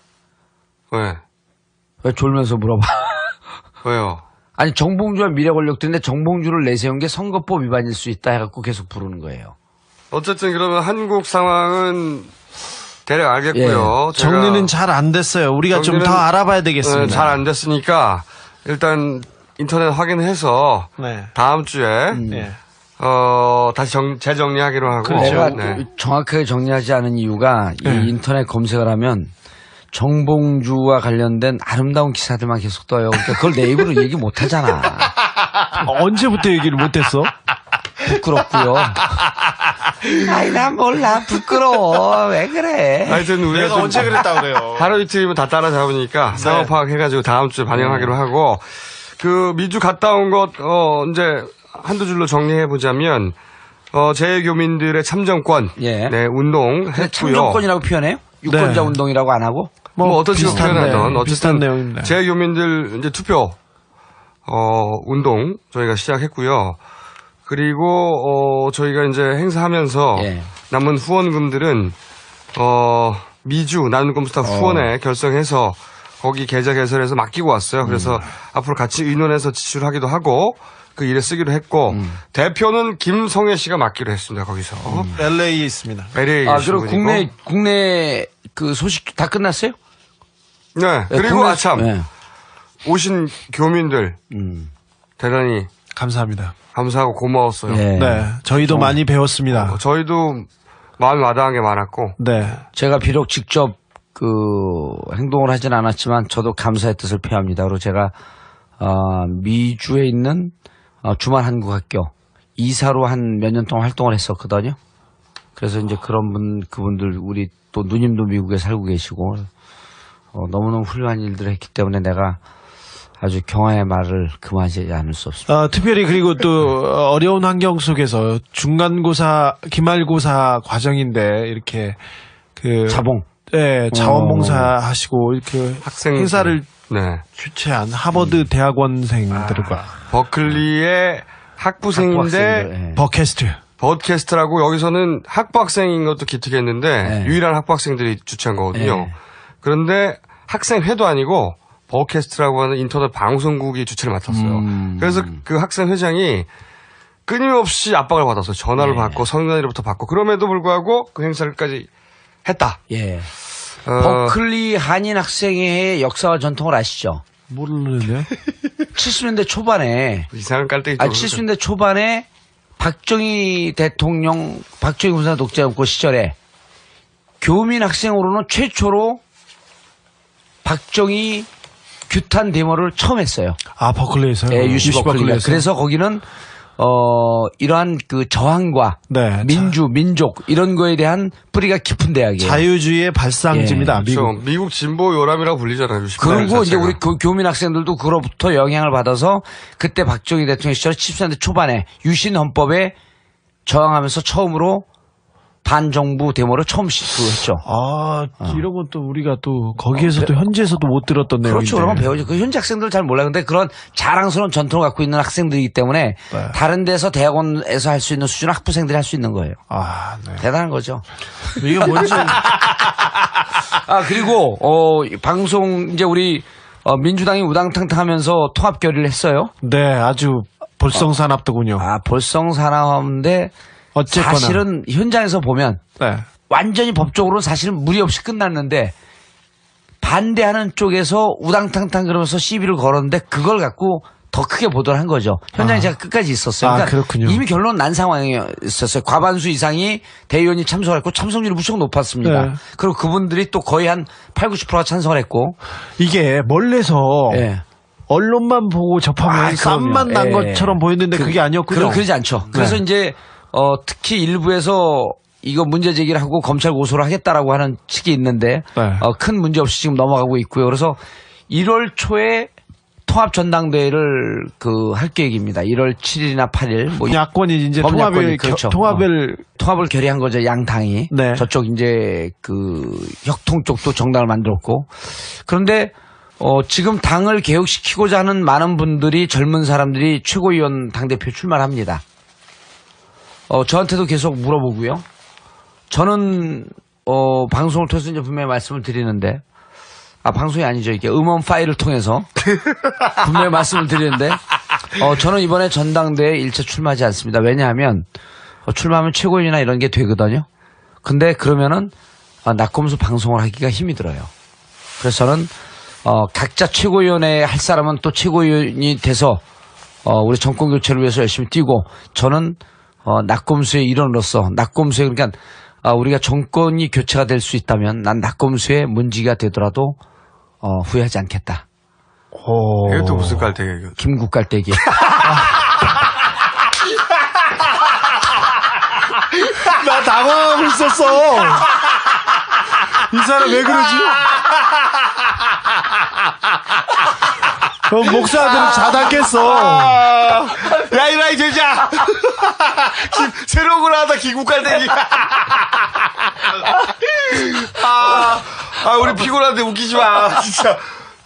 S4: 왜 졸면서 물어봐?
S5: 왜요?
S4: 아니 정봉주와 미래 권력들인데 정봉주를 내세운 게 선거법 위반일 수 있다 해갖고 계속 부르는 거예요.
S5: 어쨌든 그러면 한국 상황은 대략 알겠고요.
S14: 예. 정리는 잘 안 됐어요. 우리가 좀 더 알아봐야 되겠습니다.
S5: 잘 안 됐으니까 일단 인터넷 확인해서 다음 주에 다시 재정리하기로 하고.
S4: 내가 정확하게 정리하지 않은 이유가 이 인터넷 검색을 하면 정봉주와 관련된 아름다운 기사들만 계속 떠요. 그러니까 그걸 내 입으로 얘기 못 하잖아.
S14: 언제부터 얘기를 못 했어?
S4: 부끄럽고요. 아이, 난 몰라. 부끄러워. 왜 그래?
S5: 하여튼 우리가
S14: 내가 언제 그랬다 그래요?
S5: 하루 이틀이면 다 따라잡으니까 상황 파악해가지고 다음 주에 반영하기로 하고 그 미주 갔다 온 것 이제 한두 줄로 정리해보자면 재외교민들의 참정권 운동 했고요.
S4: 참정권이라고 표현해요? 유권자 운동이라고 안 하고?
S5: 뭐 어떤 식으로 표현하던
S14: 비슷한 내용입니다.
S5: 재외교민들 이제 투표 운동 저희가 시작했고요. 그리고 저희가 이제 행사하면서 남은 후원금들은 미주 나눔검스타 후원에 결성해서 거기 계좌 개설해서 맡기고 왔어요. 그래서 앞으로 같이 의논해서 지출하기도 하고 그 일에 쓰기로 했고 대표는 김성애 씨가 맡기로 했습니다. 거기서
S14: LA에 있습니다.
S5: LA에
S4: 그리고 국내 그 소식 다 끝났어요?
S5: 네. 그리고 오신 교민들 대단히 감사하고 고마웠어요.
S14: 네. 저희도 많이 배웠습니다.
S5: 저희도 마음이 와닿은 게 많았고.
S14: 네.
S4: 제가 비록 직접 그 행동을 하진 않았지만 저도 감사의 뜻을 표합니다. 그리고 제가 미주에 있는 주말 한국학교 이사로 한 몇 년 동안 활동을 했었거든요. 그래서 이제 그분들 우리 또 누님도 미국에 살고 계시고 너무너무 훌륭한 일들을 했기 때문에 내가 아주 경아의 말을 금하지 않을 수 없습니다.
S14: 특별히 그리고 또 어려운 환경 속에서 중간고사, 기말고사 과정인데 이렇게 그
S4: 자봉,
S14: 자원봉사 하시고 이렇게
S5: 학생
S14: 행사를 주최한 하버드 대학원생들과
S5: 버클리의 학부생인데 버캐스트라고 여기서는 학부학생인 것도 기특했는데 유일한 학부학생들이 주최한 거거든요. 그런데 학생회도 아니고 버캐스트라고 하는 인터넷 방송국이 주최를 맡았어요. 그래서 그 학생 회장이 끊임없이 압박을 받았어요. 전화를 받고 선관위로부터 받고 그럼에도 불구하고 그 행사를까지 했다.
S4: 버클리 한인 학생회의 역사와 전통을 아시죠?
S14: 모르는데.
S4: 70년대 초반에
S5: 이상한 깔때기
S4: 70년대 초반에 박정희 대통령, 박정희 군사 독재 정권 시절에 교민 학생으로는 최초로 박정희 규탄 데모를 처음 했어요.
S14: 버클리에서요?
S4: UC 버클리가. 그래서 거기는 이러한 그 저항과 민족 이런 거에 대한 뿌리가 깊은 대학이에요.
S14: 자유주의의 발상지입니다.
S5: 미국. 그렇죠. 미국 진보 요람이라고 불리잖아요.
S4: 그리고 이제 우리 교민 학생들도 그로부터 영향을 받아서 그때 박정희 대통령 시절 70년대 초반에 유신 헌법에 저항하면서 처음으로 반정부 데모를 처음 했죠.
S14: 이런 건 또 우리가 또 거기에서도 현지에서도 못 들었던 내용인데.
S4: 그렇죠. 그런 건 배우죠. 그 현지 학생들 잘 몰라요. 근데 그런 자랑스러운 전통을 갖고 있는 학생들이기 때문에 다른 데서 대학원에서 할 수 있는 수준 학부생들이 할 수 있는 거예요. 대단한 거죠.
S14: 이게 뭔지.
S4: 그리고 방송 이제 우리 민주당이 우당탕탕하면서 통합 결의를 했어요.
S14: 네, 아주 볼썽사납더군요.
S4: 볼썽사납인데
S14: 어쨌거나.
S4: 사실은 현장에서 보면 완전히 법적으로는 사실은 무리 없이 끝났는데 반대하는 쪽에서 우당탕탕 그러면서 시비를 걸었는데 그걸 갖고 더 크게 보도를 한 거죠. 현장에 제가 끝까지 있었어요. 그러니까
S14: 그렇군요.
S4: 이미 결론 난 상황이었어요. 과반수 이상이 대의원이 참석했고 참석률이 무척 높았습니다. 그리고 그분들이 또 거의 한 8, 90%가 찬성을 했고
S14: 이게 멀리서 언론만 보고 접하면 쌈만 난 것처럼 보였는데 그게 아니었군요.
S4: 그러지 않죠. 그래서 이제 특히 일부에서 이거 문제 제기를 하고 검찰 고소를 하겠다라고 하는 측이 있는데 큰 문제 없이 지금 넘어가고 있고요. 그래서 1월 초에 통합 전당대회를 할 계획입니다. 1월 7일이나 8일.
S14: 야권이 이제 통합을
S4: 결의한 거죠. 양 당이. 저쪽 이제 혁통 쪽도 정당을 만들었고. 그런데 지금 당을 개혁시키고자 하는 많은 분들이 젊은 사람들이 최고위원 당대표 출마를 합니다. 저한테도 계속 물어보고요. 저는 방송을 통해서 이제 분명히 말씀을 드리는데 방송이 아니죠. 이게 음원 파일을 통해서 분명히 말씀을 드리는데 저는 이번에 전당대회에 일체 출마하지 않습니다. 왜냐하면 출마하면 최고위원이나 이런 게 되거든요. 근데 그러면은 낙검수 방송을 하기가 힘이 들어요. 그래서 저는 각자 최고위원회 할 사람은 또 최고위원이 돼서 우리 정권 교체를 위해서 열심히 뛰고 저는 낙검수의 일원으로서 낙검수의 그러니까 우리가 정권이 교체가 될 수 있다면 난 낙검수의 문지기가 되더라도 후회하지 않겠다.
S5: 이것도 무슨 깔때기예요?
S4: 김국 깔때기.
S14: 나 당황하고 있었어. 이 사람 왜 그러지? 목사들은 자다깼어.
S5: 야, 이라이 제자. 새로운 걸 하다 기국갈대기. 우리 피곤한데 웃기지 마. 진짜.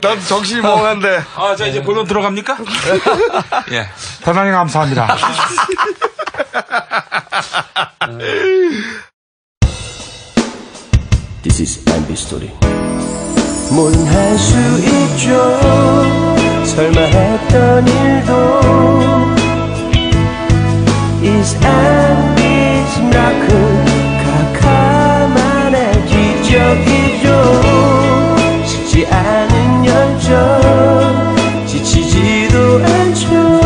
S5: 나도 정신이 멍한데.
S3: 자, 이제 본론 들어갑니까?
S10: 예. 대단히 감사합니다.
S18: This is MB Story. 뭐든 할 수 있죠. 설마 했던 일도 Is MB's 만큼 캄캄한 기적이죠. 식지 않은 열정 지치지도 않죠.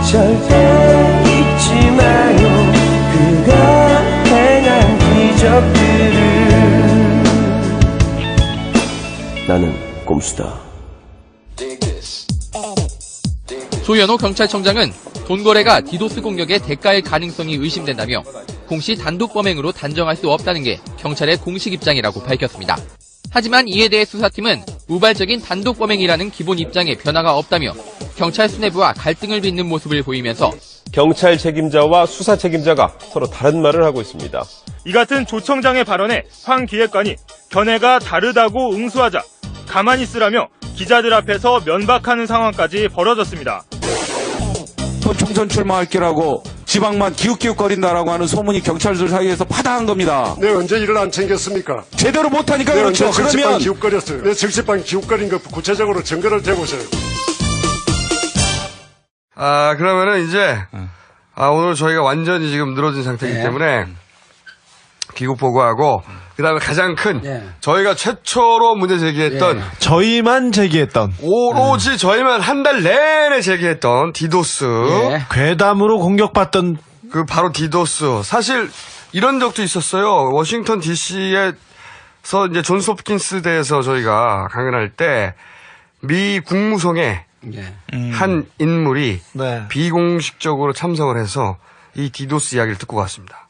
S18: 절대 잊지 마요. 그가 행한 기적들을. 나는 꼼수다.
S1: 조현호 경찰청장은 돈거래가 디도스 공격의 대가일 가능성이 의심된다며 공시 단독 범행으로 단정할 수 없다는 게 경찰의 공식 입장이라고 밝혔습니다. 하지만 이에 대해 수사팀은 우발적인 단독 범행이라는 기본 입장에 변화가 없다며 경찰 수뇌부와 갈등을 빚는 모습을 보이면서
S22: 경찰 책임자와 수사 책임자가 서로 다른 말을 하고 있습니다.
S12: 이 같은 조 청장의 발언에 황 기획관이 견해가 다르다고 응수하자 가만히 있으라며 기자들 앞에서 면박하는 상황까지 벌어졌습니다.
S23: 총선 출마할 기라고 지방만 기웃기웃거린다라고 하는 소문이 경찰들 사이에서 파다한 겁니다.
S24: 네, 언제 일을 안 챙겼습니까?
S23: 제대로 못하니까
S24: 네,
S23: 그렇죠.
S24: 언제 정치판 기웃거렸어요. 네, 정치판 기웃거린 거 구체적으로 증거를 대보세요.
S5: 그러면은 이제 오늘 저희가 완전히 지금 늘어진 상태이기 때문에 귀국 보고하고 그다음에 가장 큰 저희가 최초로 문제 제기했던
S14: 저희만 제기했던
S5: 오로지 저희만 한 달 내내 제기했던 디도스
S14: 괴담으로 공격받던
S5: 바로 디도스. 사실 이런 적도 있었어요. 워싱턴 DC에서 이제 존스 홉킨스 대에서 저희가 강연할 때 미 국무성에 한 인물이 비공식적으로 참석을 해서 이 디도스 이야기를 듣고 갔습니다.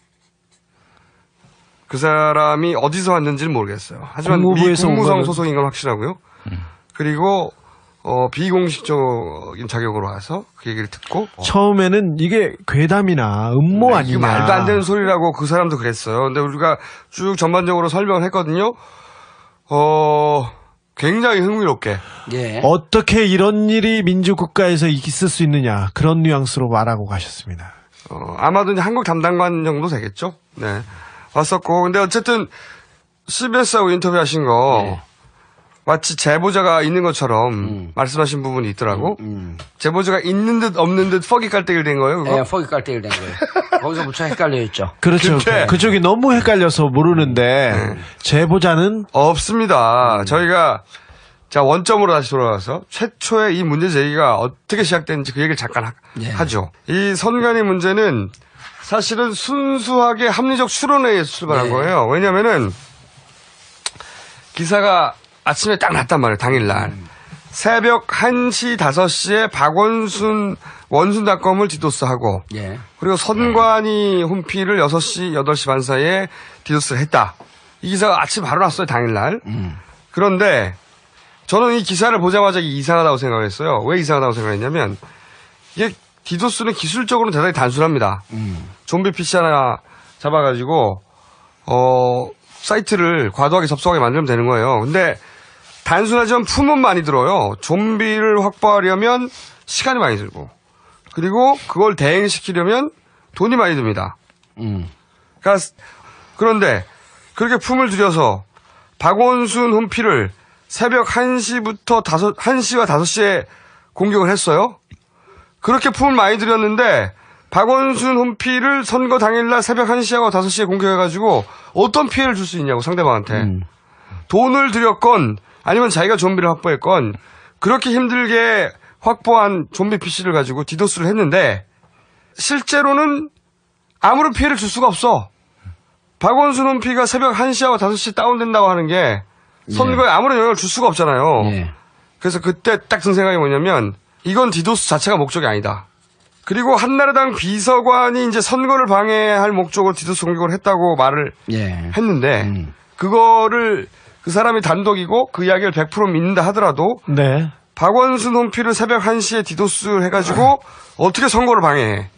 S5: 그 사람이 어디서 왔는지는 모르겠어요. 하지만 미 국무성 소속인 건 확실하고요. 그리고 비공식적인 자격으로 와서 그 얘기를 듣고
S14: 처음에는 이게 괴담이나 음모 아니냐.
S5: 이게 말도 안 되는 소리라고 그 사람도 그랬어요. 근데 우리가 쭉 전반적으로 설명을 했거든요. 굉장히 흥미롭게.
S14: 어떻게 이런 일이 민주국가에서 있을 수 있느냐. 그런 뉘앙스로 말하고 가셨습니다.
S5: 아마도 이제 한국 담당관 정도 되겠죠. 네. 왔었고. 근데 어쨌든 CBS하고 인터뷰하신 거 마치 제보자가 있는 것처럼 말씀하신 부분이 있더라고. 제보자가 있는 듯 없는 듯 퍽이 깔때기를 된 거예요, 그거?
S4: 네, 퍽이 깔때기를 된 거예요. 거기서 무척 헷갈려 있죠.
S14: 그렇죠. 그쪽이 너무 헷갈려서 모르는데 제보자는
S5: 없습니다. 저희가 자 원점으로 다시 돌아가서 최초의 이 문제 제기가 어떻게 시작됐는지 그 얘기를 잠깐 하죠. 이 선관위 문제는 사실은 순수하게 합리적 추론에 의해서 출발한 거예요. 왜냐면은 기사가 아침에 딱 났단 말이에요. 당일날. 새벽 1시, 5시에 박원순 원순닷컴을 디도스하고 그리고 선관위 홈피를 6시, 8시 반 사이에 디도스를 했다. 이 기사가 아침 바로 났어요. 당일날. 그런데 저는 이 기사를 보자마자 이상하다고 생각했어요. 왜 이상하다고 생각했냐면 이게 디도스는 기술적으로는 대단히 단순합니다. 좀비 PC 하나 잡아가지고 사이트를 과도하게 접속하게 만들면 되는 거예요. 근데 단순하지만 품은 많이 들어요. 좀비를 확보하려면 시간이 많이 들고 그리고 그걸 대행시키려면 돈이 많이 듭니다. 그런데 그렇게 품을 들여서 박원순 홈피를 새벽 1시부터 1시와 5시에 공격을 했어요. 그렇게 품을 많이 들였는데 박원순 홈피를 선거 당일날 새벽 1시하고 5시에 공격해가지고 어떤 피해를 줄 수 있냐고 상대방한테. 돈을 들였건 아니면 자기가 좀비를 확보했건 그렇게 힘들게 확보한 좀비 PC를 가지고 디도스를 했는데 실제로는 아무런 피해를 줄 수가 없어. 박원순 홈피가 새벽 1시하고 5시에 다운된다고 하는 게 선거에 아무런 영향을 줄 수가 없잖아요. 그래서 그때 딱 든 생각이 뭐냐면 이건 디도스 자체가 목적이 아니다. 그리고 한나라당 비서관이 이제 선거를 방해할 목적으로 디도스 공격을 했다고 말을 했는데 그거를 그 사람이 단독이고 그 이야기를 100% 믿는다 하더라도 박원순 홈피를 새벽 1시에 디도스 해가지고 어떻게 선거를 방해해.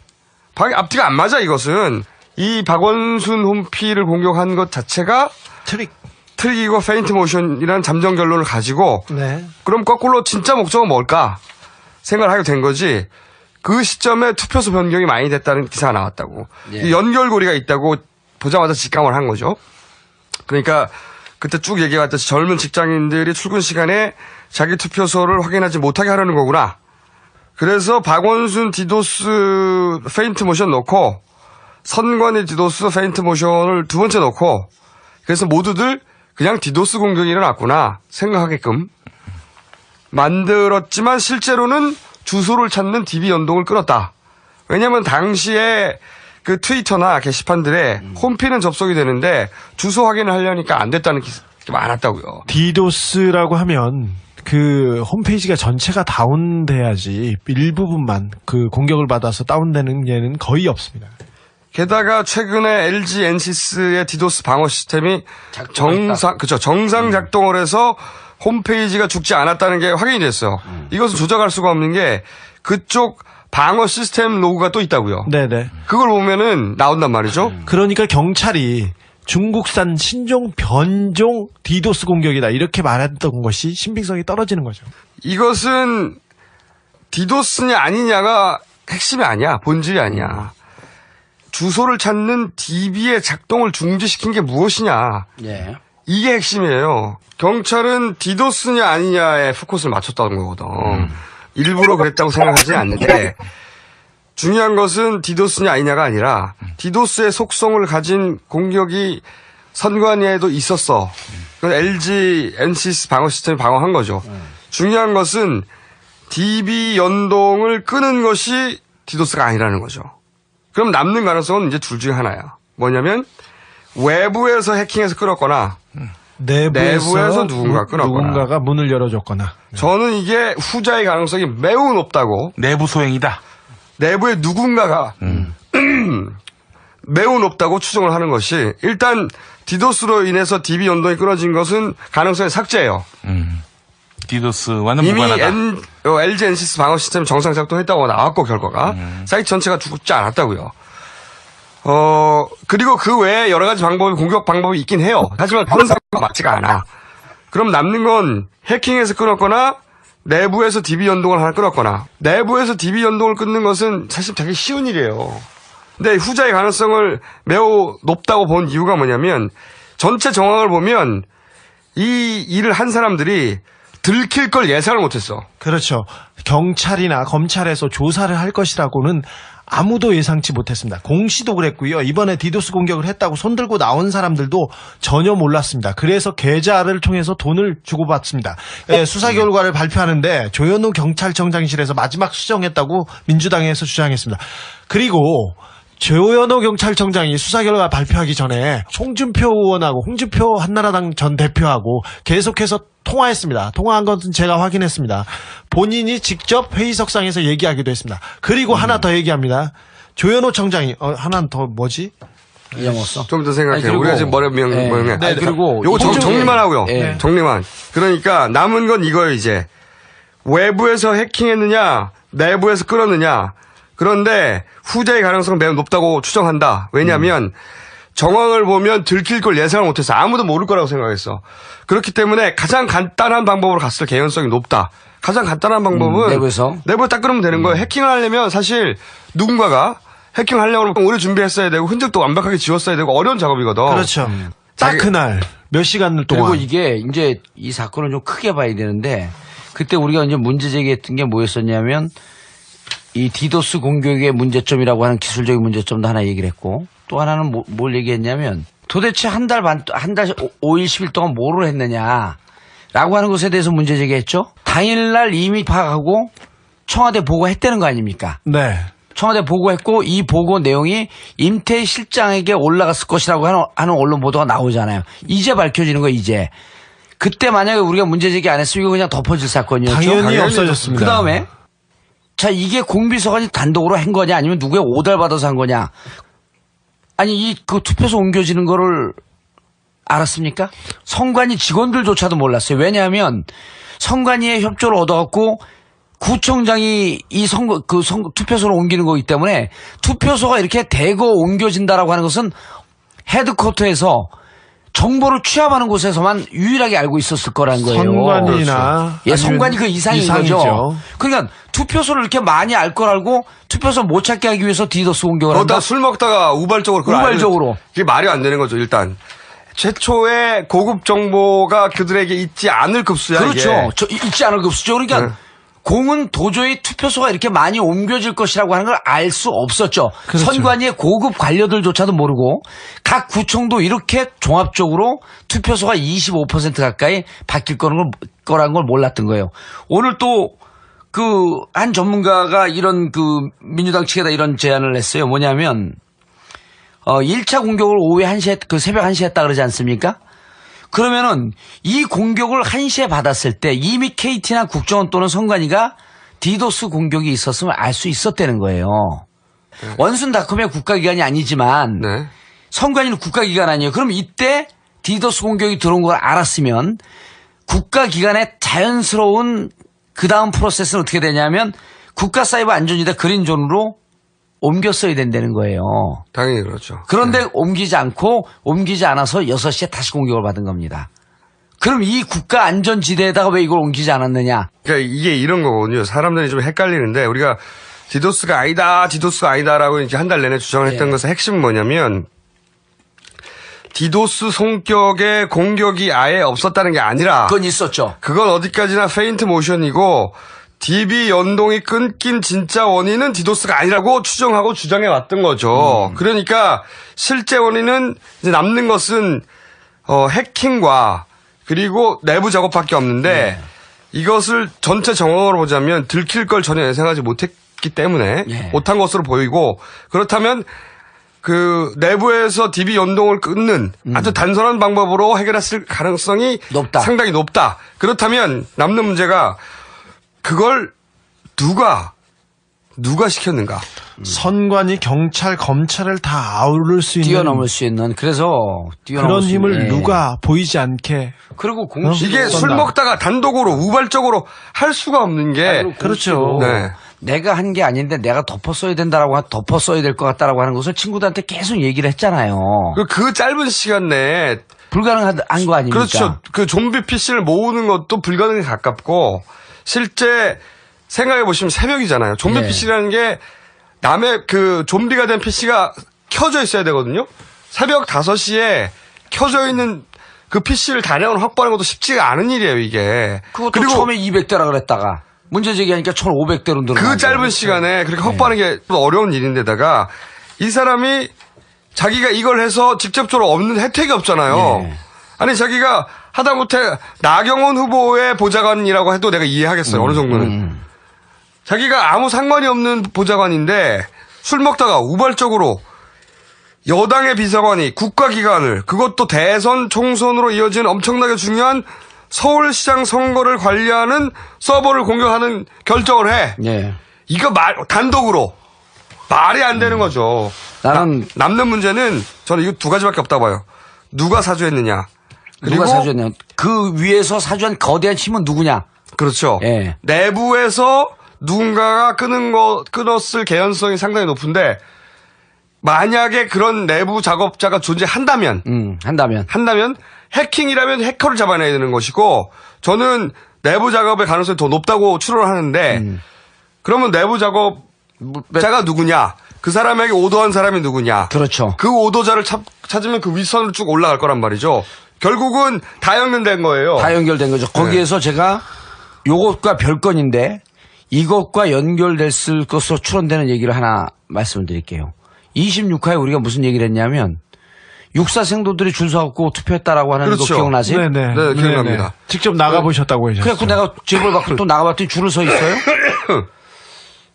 S5: 앞뒤가 안 맞아 이것은. 이 박원순 홈피를 공격한 것 자체가 트릭이고 페인트 모션이라는 잠정 결론을 가지고 그럼 거꾸로 진짜 목적은 뭘까 생각을 하게 된 거지. 그 시점에 투표소 변경이 많이 됐다는 기사가 나왔다고. 이 연결고리가 있다고 보자마자 직감을 한 거죠. 그러니까 그때 쭉 얘기해왔듯이 젊은 직장인들이 출근 시간에 자기 투표소를 확인하지 못하게 하려는 거구나. 그래서 박원순 디도스 페인트 모션 넣고 선관위 디도스 페인트 모션을 두 번째 넣고 그래서 모두들 그냥 디도스 공격이 일어났구나 생각하게끔 만들었지만 실제로는 주소를 찾는 DB 연동을 끊었다. 왜냐하면 당시에 그 트위터나 게시판들에 홈피는 접속이 되는데 주소 확인을 하려니까 안 됐다는 게 많았다고요.
S14: 디도스라고 하면 그 홈페이지가 전체가 다운돼야지 일부분만 그 공격을 받아서 다운되는 예는 거의 없습니다.
S5: 게다가 최근에 LG 엔시스의 디도스 방어 시스템이 정상 작동을 해서 홈페이지가 죽지 않았다는 게 확인이 됐어요. 이것은 조작할 수가 없는 게 그쪽 방어 시스템 로그가 또 있다고요.
S14: 네네.
S5: 그걸 보면은 나온단 말이죠.
S14: 그러니까 경찰이 중국산 신종 변종 디도스 공격이다 이렇게 말했던 것이 신빙성이 떨어지는 거죠.
S5: 이것은 디도스냐 아니냐가 핵심이 아니야. 본질이 아니야. 주소를 찾는 DB의 작동을 중지시킨 게 무엇이냐. 이게 핵심이에요. 경찰은 디도스냐 아니냐에 포커스를 맞췄다는 거거든. 일부러 그랬다고 생각하지 않는데 중요한 것은 디도스냐 아니냐가 아니라 디도스의 속성을 가진 공격이 선관위에도 있었어. LG 엔시스 방어 시스템이 방어한 거죠. 중요한 것은 DB 연동을 끄는 것이 디도스가 아니라는 거죠. 그럼 남는 가능성은 이제 둘 중에 하나야. 뭐냐면 외부에서 해킹해서 끌었거나 내부에서 누군가 끊었거나.
S14: 누군가가 문을 열어줬거나.
S5: 저는 이게 후자의 가능성이 매우 높다고.
S3: 내부 소행이다.
S5: 내부의 누군가가 매우 높다고 추정을 하는 것이, 일단 디도스로 인해서 DB 연동이 끊어진 것은 가능성의 삭제예요.
S3: 디도스와는
S5: 이미
S3: 무관하다.
S5: LG NCS 방어 시스템 정상 작동했다고 나왔고, 결과가 사이트 전체가 죽지 않았다고요. 그리고 그 외에 여러 가지 공격 방법이 있긴 해요. 하지만 그런 상황이 맞지가 않아. 그럼 남는 건 해킹에서 끊었거나 내부에서 DB 연동을 하나 끊었거나. 내부에서 DB 연동을 끊는 것은 사실 되게 쉬운 일이에요. 근데 후자의 가능성을 매우 높다고 본 이유가 뭐냐면, 전체 정황을 보면 이 일을 한 사람들이 들킬 걸 예상을 못했어.
S14: 그렇죠. 경찰이나 검찰에서 조사를 할 것이라고는 아무도 예상치 못했습니다. 공시도 그랬고요. 이번에 디도스 공격을 했다고 손들고 나온 사람들도 전혀 몰랐습니다. 그래서 계좌를 통해서 돈을 주고받습니다. 수사 결과를 발표하는데 조현우 경찰청장실에서 마지막 수정했다고 민주당에서 주장했습니다. 그리고 조현호 경찰청장이 수사 결과 발표하기 전에 홍준표 의원하고 홍준표 한나라당 전 대표하고 계속해서 통화했습니다. 통화한 것은 제가 확인했습니다. 본인이 직접 회의석상에서 얘기하기도 했습니다. 그리고 하나 더 얘기합니다. 조현호 청장이 하나 더 뭐지?
S4: 잊어먹었어.
S5: 좀 더 생각해.
S4: 그리고,
S5: 우리가 지금 뭐였냐.
S4: 네, 그리고
S5: 요거 정리만 하고요. 정리만. 그러니까 남은 건 이거예요, 이제. 외부에서 해킹했느냐, 내부에서 끌었느냐. 그런데 후자의 가능성은 매우 높다고 추정한다. 왜냐하면 정황을 보면 들킬 걸 예상을 못했어. 아무도 모를 거라고 생각했어. 그렇기 때문에 가장 간단한 방법으로 갔을 개연성이 높다. 가장 간단한 방법은 내부에 딱 끊으면 되는 거예요. 해킹을 하려면 사실 누군가가 해킹을 하려면 오래 준비했어야 되고 흔적도 완벽하게 지웠어야 되고 어려운 작업이거든.
S14: 그렇죠. 딱 그날 몇 시간 동안.
S4: 그리고 이게 이제 이 사건을 좀 크게 봐야 되는데, 그때 우리가 이제 문제 제기했던 게 뭐였었냐면, 이 디도스 공격의 문제점이라고 하는 기술적인 문제점도 하나 얘기를 했고, 또 하나는 뭘 얘기했냐면, 도대체 한 달 5일, 10일 동안 뭐를 했느냐, 라고 하는 것에 대해서 문제 제기했죠. 당일날 이미 파악하고 청와대 보고했다는 거 아닙니까?
S14: 네.
S4: 청와대 보고했고, 이 보고 내용이 임태 실장에게 올라갔을 것이라고 하는 언론 보도가 나오잖아요. 이제 밝혀지는 거예요, 이제. 그때 만약에 우리가 문제 제기 안 했으면 이거 그냥 덮어질 사건이었죠.
S14: 당연히 없어졌습니다.
S4: 그 다음에 자, 이게 공비서관이 단독으로 한 거냐, 아니면 누구의 오달 받아서 한 거냐. 아니, 그 투표소 옮겨지는 거를 알았습니까? 선관위 직원들조차도 몰랐어요. 왜냐하면 선관위의 협조를 얻어갖고 구청장이 이 투표소를 옮기는 거기 때문에, 투표소가 이렇게 대거 옮겨진다라고 하는 것은 헤드쿼터에서 정보를 취합하는 곳에서만 유일하게 알고 있었을 거라는 거예요.
S14: 선관위나.
S4: 그렇죠. 선관위 그 이상인 거죠. 그러니까 투표소를 이렇게 많이 알 걸 알고 투표소 못 찾게 하기 위해서 디도스 공격을 한다.
S5: 술 먹다가 우발적으로. 그게 말이 안 되는 거죠, 일단. 최초의 고급 정보가 그들에게 있지 않을 급수야.
S4: 그렇죠. 있지 않을 급수죠. 그러니까 공은 도저히 투표소가 이렇게 많이 옮겨질 것이라고 하는 걸 알 수 없었죠. 그렇죠. 선관위의 고급 관료들조차도 모르고 각 구청도 이렇게 종합적으로 투표소가 25% 가까이 바뀔 거라는 걸 몰랐던 거예요. 오늘 또 한 전문가가 이런 민주당 측에다 이런 제안을 했어요. 뭐냐면 1차 공격을 오후에 1시에 새벽 1시에 했다 그러지 않습니까? 그러면은 이 공격을 1시에 받았을 때 이미 KT나 국정원 또는 선관위가 디도스 공격이 있었으면 알 수 있었다는 거예요. 원순닷컴의 국가기관이 아니지만 선관위는 국가기관 아니에요. 그럼 이때 디도스 공격이 들어온 걸 알았으면 국가기관의 자연스러운 그 다음 프로세스는 어떻게 되냐면 국가사이버 안전위다 그린존으로 옮겼어야 된다는 거예요.
S5: 당연히 그렇죠.
S4: 그런데 옮기지 않아서 6시에 다시 공격을 받은 겁니다. 그럼 이 국가 안전지대에다가 왜 이걸 옮기지 않았느냐?
S5: 그러니까 이게 이런 거거든요. 사람들이 좀 헷갈리는데, 우리가 디도스가 아니다라고 이제 한 달 내내 주장을 했던 것의 핵심은 뭐냐면, 디도스 성격의 공격이 아예 없었다는 게 아니라,
S4: 그건 있었죠.
S5: 그건 어디까지나 페인트 모션이고, DB 연동이 끊긴 진짜 원인은 디도스가 아니라고 추정하고 주장해 왔던 거죠. 그러니까 실제 원인은 이제 남는 것은 해킹과 그리고 내부 작업밖에 없는데, 이것을 전체 정황으로 보자면 들킬 걸 전혀 예상하지 못했기 때문에 못한 것으로 보이고, 그렇다면 그 내부에서 DB 연동을 끊는 아주 단순한 방법으로 해결했을 가능성이 상당히 높다. 그렇다면 남는 문제가 그걸 누가 시켰는가?
S14: 선관위, 경찰, 검찰을 다 아우를 수 있는
S4: 뛰어넘을 수 있는
S14: 그런 힘을 누가 보이지 않게
S4: 그리고
S5: 이게 술 먹다가 단독으로 우발적으로 할 수가 없는 게
S4: 그렇죠.
S5: 네.
S4: 내가 한 게 아닌데 내가 덮었어야 된다라고 덮었어야 될 것 같다라고 하는 것을 친구들한테 계속 얘기를 했잖아요.
S5: 그 짧은 시간 내에
S4: 불가능한 거 아닙니까?
S5: 그렇죠. 그 좀비 PC를 모으는 것도 불가능에 가깝고 실제 생각해 보시면 새벽이잖아요. 좀비
S4: 네.
S5: PC라는 게 남의 그 좀비가 된 PC가 켜져 있어야 되거든요. 새벽 5시에 켜져 있는 그 PC를 다량으로 확보하는 것도 쉽지가 않은 일이에요, 이게.
S4: 그것도
S5: 그리고
S4: 처음에 200대라 그랬다가 문제 제기하니까 1,500대로 늘어난
S5: 그 짧은 시간에 그렇게 확보하는 게 어려운 일인데다가 이 사람이 자기가 이걸 해서 직접적으로 얻는 혜택이 없잖아요. 아니 자기가 하다못해 나경원 후보의 보좌관이라고 해도 내가 이해하겠어요. 어느 정도는. 자기가 아무 상관이 없는 보좌관인데 술 먹다가 우발적으로 여당의 비서관이 국가기관을 그것도 대선 총선으로 이어진 엄청나게 중요한 서울시장 선거를 관리하는 서버를 공격하는 결정을 해. 이거 단독으로 말이 안 되는 거죠.
S4: 나는
S5: 남는 문제는 저는 이거 두 가지밖에 없다 봐요. 누가 사주했느냐.
S4: 누가 사주했냐. 그 위에서 사주한 거대한 힘은 누구냐.
S5: 그렇죠. 내부에서 누군가가 끊었을 개연성이 상당히 높은데 만약에 그런 내부 작업자가 존재한다면 한다면 해킹이라면 해커를 잡아내야 되는 것이고 저는 내부 작업의 가능성이 더 높다고 추론하는데 그러면 내부 작업자가 누구냐? 그 사람에게 오더한 사람이 누구냐?
S4: 그렇죠.
S5: 그 오더자를 찾으면 그 윗선으로 쭉 올라갈 거란 말이죠. 결국은 다 연결된 거예요.
S4: 다 연결된 거죠. 거기에서 제가 요것과 별건인데 이것과 연결될 것으로 추론되는 얘기를 하나 말씀드릴게요. 26화에 우리가 무슨 얘기를 했냐면 육사생도들이 줄 서갖고 투표했다라고 하는 거 기억나세요?
S14: 네,
S5: 기억납니다.
S14: 직접 나가보셨다고 하셨죠.
S4: 그래갖고 내가 제보를 받고 또 나가봤더니 줄을 서 있어요.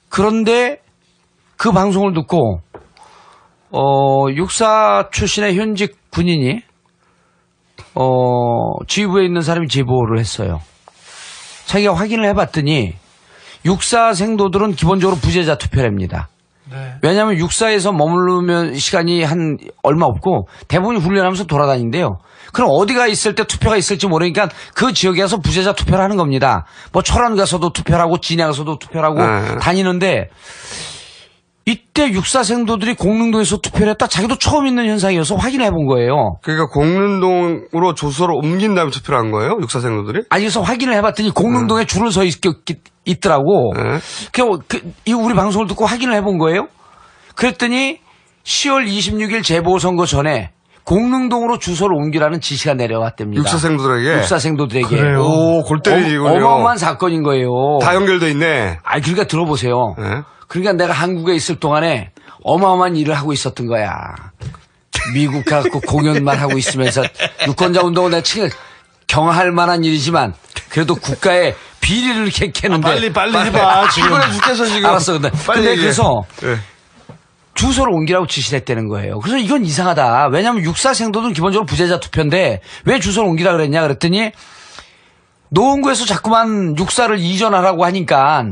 S4: 그런데 그 방송을 듣고 육사 출신의 현직 군인이 지휘부에 있는 사람이 제보를 했어요. 자기가 확인을 해봤더니 육사생도들은 기본적으로 부재자 투표랍니다. 왜냐하면 육사에서 머무르면 시간이 한 얼마 없고 대부분 훈련하면서 돌아다닌대요. 그럼 어디가 있을 때 투표가 있을지 모르니까 그 지역에 가서 부재자 투표를 하는 겁니다. 뭐 철원 가서도 투표를 하고 진해 가서도 투표를 하고 다니는데 이때 육사생도들이 공릉동에서 투표를 했다 자기도 처음 있는 현상이어서 확인해 본 거예요.
S5: 그러니까 공릉동으로 조서로 옮긴 다음에 투표를 한 거예요? 육사생도들이?
S4: 아니 그래서 확인을 해봤더니 공릉동에 줄을 서 있더라고. 우리 방송을 듣고 확인을 해본 거예요. 그랬더니 10월 26일 재보선거 전에 공릉동으로 주소를 옮기라는 지시가 내려왔답니다.
S5: 육사생도들에게?
S4: 그래요.
S5: 오, 골 때리군요.
S4: 어마어마한 사건인 거예요.
S5: 다 연결돼 있네.
S4: 아니 그러니까 들어보세요. 그러니까 내가 한국에 있을 동안에 어마어마한 일을 하고 있었던 거야. 미국 가서 공연만 하고 있으면서 유권자 운동은 내가 경할 만한 일이지만 그래도 국가의 비리를 캐는데
S14: 빨리 해봐. 지금
S5: 피곤해 죽겠어 지금.
S4: 알았어. 근데 그래서 주소를 옮기라고 지시를 했다는 거예요. 그래서 이건 이상하다. 왜냐하면 육사생도는 기본적으로 부재자 투표인데 왜 주소를 옮기라 그랬냐 그랬더니 노원구에서 자꾸만 육사를 이전하라고 하니까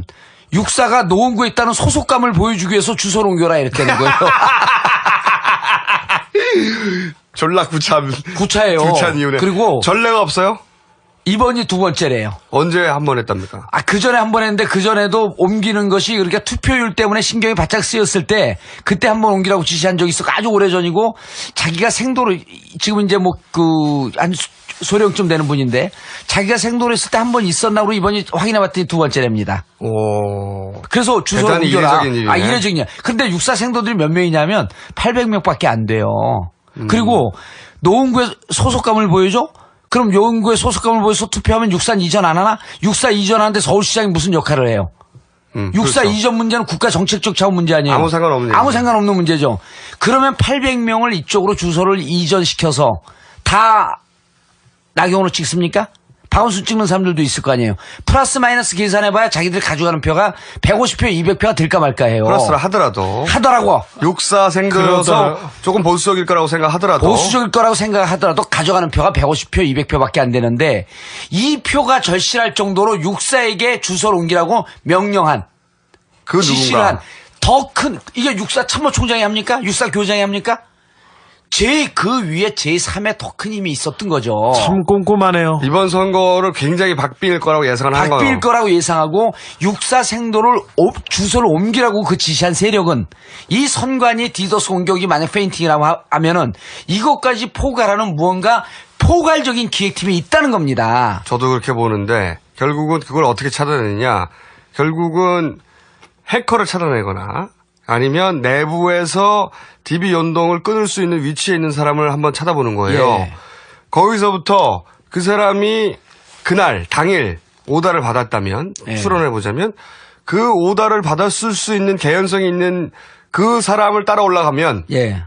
S4: 육사가 노원구에 있다는 소속감을 보여주기 위해서 주소를 옮겨라 이랬다는 거예요.
S5: 졸라
S4: 구차예요.
S5: 구차한 이유네.
S4: 그리고
S5: 전례가 없어요?
S4: 이번이 두 번째래요.
S5: 언제 한 번 했답니까?
S4: 그 전에 한 번 했는데 그 전에도 옮기는 것이 그러니까 투표율 때문에 신경이 바짝 쓰였을 때 그때 한 번 옮기라고 지시한 적이 있어. 아주 오래 전이고 자기가 생도로 지금 이제 한 소령쯤 되는 분인데 자기가 생도로 했을 때 한 번 있었나 그러고 이번이 확인해봤더니 두 번째랍니다.
S5: 오.
S4: 그래서 주소를 옮겨라.
S5: 이례적인 일이네.
S4: 이례적인 일. 근데 육사 생도들이 몇 명이냐면 800명밖에 안 돼요. 그리고 노원구에 소속감을 보여줘? 그럼 노원구에 소속감을 보여서 투표하면 육사 이전 안 하나? 육사 이전하는데 서울시장이 무슨 역할을 해요? 육사
S5: 그렇죠.
S4: 이전 문제는 국가 정책적 차원 문제 아니에요?
S5: 아무 상관없는
S4: 아무 상관없는 문제죠. 그러면 800명을 이쪽으로 주소를 이전시켜서 다 나경원으로 찍습니까? 박원순 찍는 사람들도 있을 거 아니에요. 플러스 마이너스 계산해봐야 자기들이 가져가는 표가 150표, 200표가 될까 말까 해요.
S5: 플러스를 하더라도. 육사생들어서 조금 보수적일 거라고 생각하더라도.
S4: 보수적일 거라고 생각하더라도 가져가는 표가 150표, 200표밖에 안 되는데 이 표가 절실할 정도로 육사에게 주소를 옮기라고 명령한
S5: 그
S4: 지시를
S5: 누군가.
S4: 한 더 큰 이게 육사 참모총장이 합니까? 육사 교장이 합니까? 그 위에 제3의 더 큰 힘이 있었던 거죠.
S14: 참 꼼꼼하네요.
S5: 이번 선거를 굉장히 박빙일 거라고 예상을 한 거예요.
S4: 박빙일 거라고 예상하고 육사 생도를 주소를 옮기라고 그 지시한 세력은 이 선관위 디도스 공격이 만약 페인팅이라고 하면은 이것까지 포괄하는 무언가 포괄적인 기획팀이 있다는 겁니다.
S5: 저도 그렇게 보는데 결국은 그걸 어떻게 찾아내느냐. 결국은 해커를 찾아내거나 아니면 내부에서 DB 연동을 끊을 수 있는 위치에 있는 사람을 한번 찾아보는 거예요.
S4: 예.
S5: 거기서부터 그 사람이 그날 당일 오다를 받았다면
S4: 예.
S5: 추론해보자면 그 오다를 받았을 수 있는 개연성이 있는 그 사람을 따라 올라가면
S4: 예.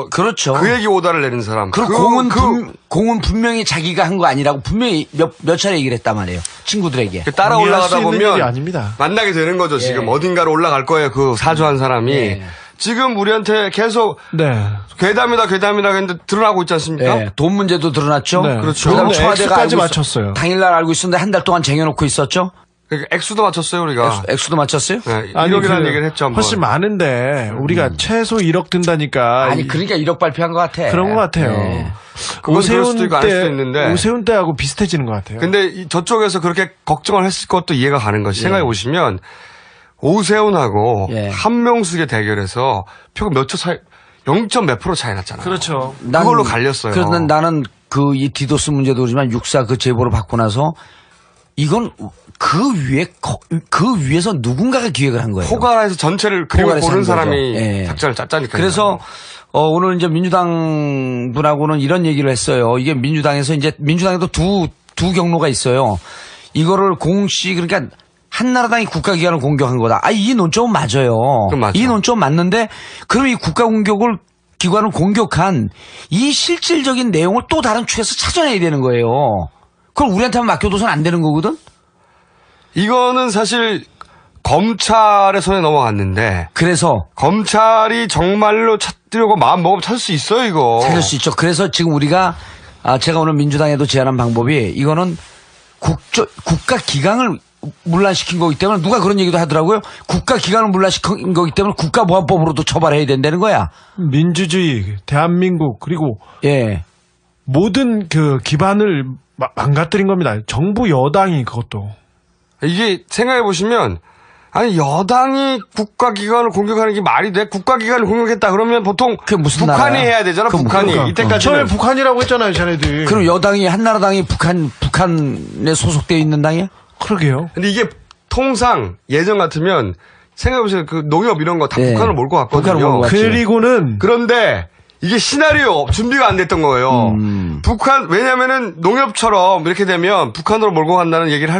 S4: 그렇죠.
S5: 그에게 오다를 내는 사람.
S4: 그리고 공은 분명히 자기가 한 거 아니라고 분명히 몇 차례 얘기를 했단 말이에요. 친구들에게.
S5: 따라 올라가다 보면
S14: 아닙니다.
S5: 만나게 되는 거죠. 지금 어딘가로 올라갈 거예요. 그 사주한 사람이. 지금 우리한테 계속 괴담이다 했는데 드러나고 있지 않습니까?
S4: 네. 돈 문제도 드러났죠.
S14: 네.
S5: 그렇죠.
S4: 그다음 청와대가
S14: 액수까지 맞췄어요.
S4: 당일날 알고 있었는데 한 달 동안 쟁여놓고 있었죠.
S5: 그러니까 액수도 맞췄어요 우리가.
S4: 액수도 맞췄어요?
S5: 네, 1억이라는 얘기를 했죠. 한번.
S14: 훨씬 많은데 우리가 최소 1억 든다니까.
S4: 아니 그러니까 1억 발표한 것 같아.
S14: 그런 것 같아요.
S4: 네.
S5: 그건 그럴 수도 있고 아닐 수도 있는데.
S14: 오세훈 때하고 비슷해지는 것 같아요.
S5: 근데 저쪽에서 그렇게 걱정을 했을 것도 이해가 가는 것이 생각해 보시면 오세훈하고 한명숙의 대결에서 표가 몇 초 차이 0. 몇 프로 차이 났잖아요.
S14: 그렇죠.
S5: 그걸로 갈렸어요.
S4: 그래서 나는 이 디도스 문제도 그렇지만 육사 그 제보를 받고 나서 이건 그 위에서 누군가가 기획을 한 거예요.
S5: 포괄해서 전체를 그림을 보는 사람이 작전을 짰다니까요.
S4: 그래서 오늘 이제 민주당 분하고는 이런 얘기를 했어요. 이게 민주당에서 이제 민주당에도 두 경로가 있어요. 이거를 공식 그러니까 한나라당이 국가기관을 공격한 거다. 이 논점은 맞아요. 이 논점 맞는데 그럼 이 기관을 공격한 이 실질적인 내용을 또 다른 축에서 찾아내야 되는 거예요. 그걸 우리한테만 맡겨둬서는 안 되는 거거든?
S5: 이거는 사실 검찰의 손에 넘어갔는데.
S4: 그래서.
S5: 검찰이 정말로 찾으려고 마음 먹으면 찾을 수 있어요, 이거.
S4: 찾을 수 있죠. 그래서 지금 우리가, 제가 오늘 민주당에도 제안한 방법이 이거는 국가기강을 문란시킨 거기 때문에 누가 그런 얘기도 하더라고요. 국가기관을 문란시킨 거기 때문에 국가보안법으로도 처벌해야 된다는 거야.
S14: 민주주의, 대한민국, 그리고. 모든 그 기반을 망가뜨린 겁니다. 정부 여당이 그것도.
S5: 이게 생각해보시면, 아니, 여당이 국가기관을 공격하는 게 말이 돼? 국가기관을 공격했다 그러면 보통 북한이
S4: 나라야?
S5: 해야 되잖아, 북한이. 이때까지는.
S14: 처음에 북한이라고 했잖아요, 자네들이.
S4: 그럼 여당이, 한나라당이 북한에 소속되어 있는 당이야?
S14: 그러게요.
S5: 근데 이게 통상 예전 같으면 생각해보세요. 그 농협 이런 거 다 북한을 몰고 갔거든요.
S14: 그리고는.
S5: 그런데 이게 시나리오 준비가 안 됐던 거예요. 북한 왜냐면은 농협처럼 이렇게 되면 북한으로 몰고 간다는 얘기를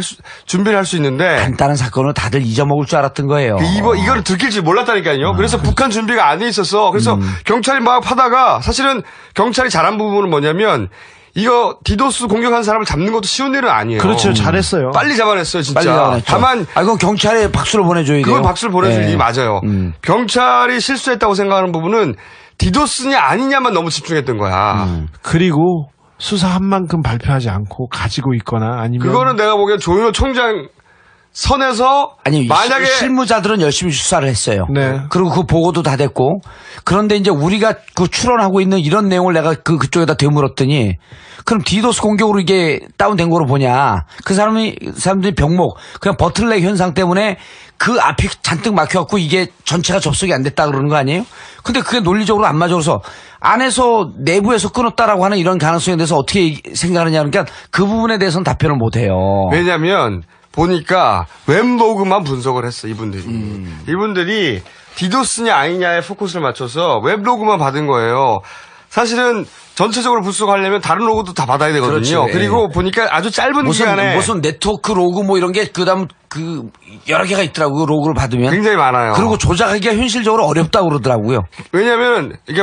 S5: 준비를 할 수 있는데
S4: 간단한 사건을 다들 잊어먹을 줄 알았던 거예요.
S5: 이거를 들킬 줄 몰랐다니까요. 그래서 북한 준비가 안 돼 있었어. 그래서 경찰이 막 하다가 사실은 경찰이 잘한 부분은 뭐냐면 이거 디도스 공격한 사람을 잡는 것도 쉬운 일은 아니에요.
S14: 그렇죠. 잘했어요.
S5: 빨리 잡아냈어요, 진짜.
S4: 빨리 잡아냈죠.
S5: 다만
S4: 그건 경찰에 박수를 보내줘야 돼요.
S5: 그건 박수를 보내줄 일이 맞아요. 경찰이 실수했다고 생각하는 부분은 디도스냐 아니냐만 너무 집중했던 거야.
S14: 그리고 수사한 만큼 발표하지 않고 가지고 있거나 아니면
S5: 그거는 내가 보기엔 조윤호 총장 선에서 만약에
S4: 실무자들은 열심히 수사를 했어요.
S14: 네.
S4: 그리고 그 보고도 다 됐고 그런데 이제 우리가 그 추론하고 있는 이런 내용을 내가 그쪽에다 되물었더니 그럼 디도스 공격으로 이게 다운된 거로 보냐? 사람들이 병목 그냥 버틀렉 현상 때문에 그 앞이 잔뜩 막혀갖고 이게 전체가 접속이 안 됐다 그러는 거 아니에요? 근데 그게 논리적으로 안 맞아. 그래서 안에서 내부에서 끊었다라고 하는 이런 가능성에 대해서 어떻게 생각하느냐 그러니까 그 부분에 대해서는 답변을 못 해요.
S5: 왜냐면 보니까 웹로그만 분석을 했어, 이분들이. 이분들이 디도스냐 아니냐에 포커스를 맞춰서 웹로그만 받은 거예요. 사실은 전체적으로 분석하려면 다른 로그도 다 받아야 되거든요.
S4: 그렇죠.
S5: 그리고 보니까 아주 짧은 기간에
S4: 무슨 네트워크 로그 뭐 이런 게 그다음 여러 개가 있더라고요. 로그를 받으면
S5: 굉장히 많아요.
S4: 그리고 조작하기가 현실적으로 어렵다고 그러더라고요.
S5: 왜냐면 이게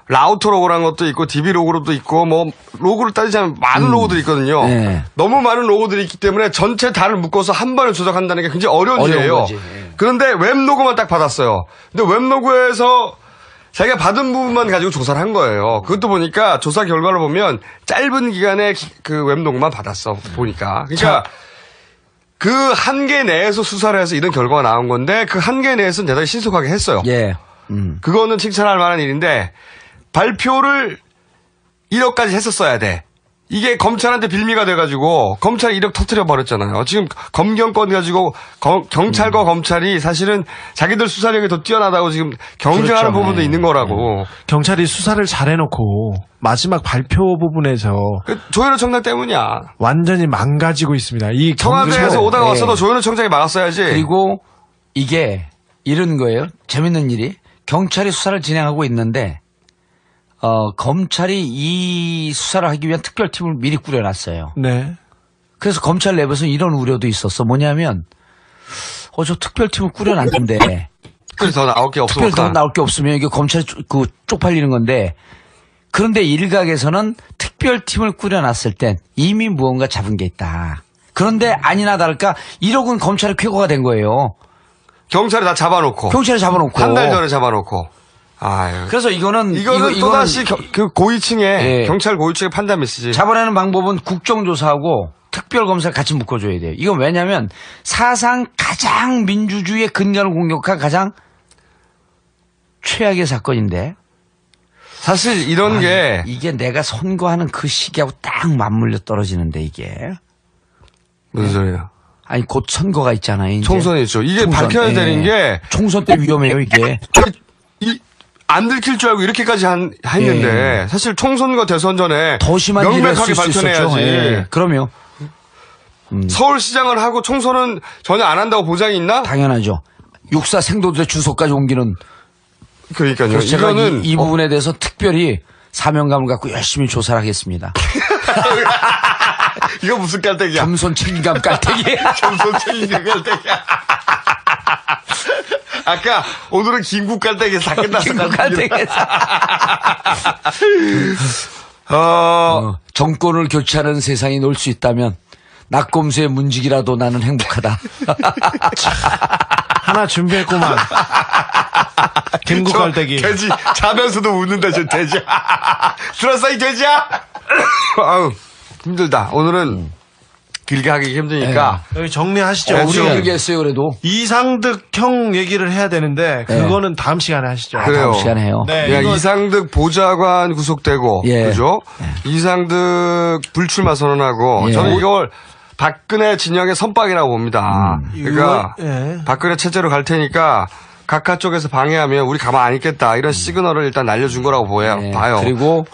S5: 라우터 로고라는 것도 있고 DB 로고도 있고 뭐 로고를 따지자면 많은 로고들이 있거든요.
S4: 네.
S5: 너무 많은 로고들이 있기 때문에 전체 다를 묶어서 한 번에 조작한다는 게 굉장히 어려운 일이에요.
S4: 거지.
S5: 그런데 웹 로고만 딱 받았어요. 근데 웹 로고에서 자기가 받은 부분만 가지고 조사를 한 거예요. 그것도 보니까 조사 결과를 보면 짧은 기간에 그 웹 로고만 받았어 보니까. 그러니까 그 한계 내에서 수사를 해서 이런 결과가 나온 건데 그 한계 내에서는 대단히 신속하게 했어요.
S4: 예.
S5: 그거는 칭찬할 만한 일인데 발표를 1억까지 했었어야 돼. 이게 검찰한테 빌미가 돼가지고 검찰이 1억 터뜨려 버렸잖아요. 지금 검경권 가지고 경찰과 검찰이 사실은 자기들 수사력이 더 뛰어나다고 지금 경쟁하는
S14: 그렇죠.
S5: 부분도 있는 거라고.
S14: 경찰이 수사를 잘해놓고 마지막 발표 부분에서
S5: 조현우 청장 때문이야.
S14: 완전히 망가지고 있습니다. 이
S5: 청와대에서 오다가 왔어도 조현우 청장이 막았어야지.
S4: 그리고 이게 이런 거예요. 재밌는 일이 경찰이 수사를 진행하고 있는데 검찰이 이 수사를 하기 위한 특별팀을 미리 꾸려놨어요.
S14: 네.
S4: 그래서 검찰 내부에서 이런 우려도 있었어. 뭐냐면 저 특별팀을 꾸려놨는데
S5: 특별히 더 나올 게 없으면
S4: 특별히 더 나올 게 없으면 이게 검찰이 쪽팔리는 건데 그런데 일각에서는 특별팀을 꾸려놨을 땐 이미 무언가 잡은 게 있다. 그런데 아니나 다를까 1억은 검찰의 쾌거가 된 거예요.
S5: 경찰이 다 잡아놓고.
S4: 경찰이 잡아놓고.
S5: 한 달 전에 잡아놓고. 아유.
S4: 그래서 이거는
S5: 또다시 그 고위층의
S4: 예.
S5: 경찰 고위층의 판단 미스지.
S4: 잡아내는 방법은 국정조사하고 특별검사를 같이 묶어줘야 돼요. 이건 왜냐하면 사상 가장 민주주의의 근간을 공격한 가장 최악의 사건인데
S5: 사실 이런 게
S4: 이게 내가 선거하는 그 시기하고 딱 맞물려 떨어지는데 이게
S5: 무슨 소리야?
S4: 아니 곧 선거가 있잖아요. 이제.
S5: 총선이 있죠. 이게 밝혀야 되는 게
S4: 총선 때 위험해요 이게.
S5: 안 들킬 줄 알고 이렇게까지 했는데 사실 총선과 대선 전에
S4: 더 심한
S5: 명백하게
S4: 일을 쓸 수
S5: 밝혀내야지.
S4: 있었죠. 그럼요.
S5: 서울시장을 하고 총선은 전혀 안 한다고 보장이 있나?
S4: 당연하죠. 육사 생도들의 주소까지 옮기는.
S5: 그러니까요.
S4: 그래서 제가
S5: 이거는
S4: 이 부분에 대해서 특별히 사명감을 갖고 열심히 조사를 하겠습니다.
S5: 이거 무슨 깔때기야?
S4: 겸손 책임감 깔때기.
S5: 겸손 책임감 깔때기야. 아까 오늘은 긴국 깔때기에서 다 끝났어.
S4: 긴국 깔때기에서. 정권을 교체하는 세상이 놀 수 있다면 낙곰수의 문직이라도 나는 행복하다.
S14: 하나 준비했구만. 긴국 깔때기.
S5: 돼지 자면서도 웃는다 저 돼지. 들었어 이 돼지야? 아우 힘들다. 오늘은 길게 하기 힘드니까
S14: 여기 정리하시죠.
S4: 우리가 길게 했어요 그래도.
S14: 이상득 형 얘기를 해야 되는데 그거는 다음 시간에 하시죠.
S5: 그래요.
S4: 다음 시간에 해요.
S14: 네,
S5: 야,
S14: 이거...
S5: 이상득 보좌관 구속되고 그죠? 이상득 불출마 선언하고 저는 이걸 박근혜 진영의 선박이라고 봅니다. 그러니까 박근혜 체제로 갈 테니까 각하 쪽에서 방해하면 우리 가만 안 있겠다 이런 시그널을 일단 날려준 거라고 봐요.
S4: 그리고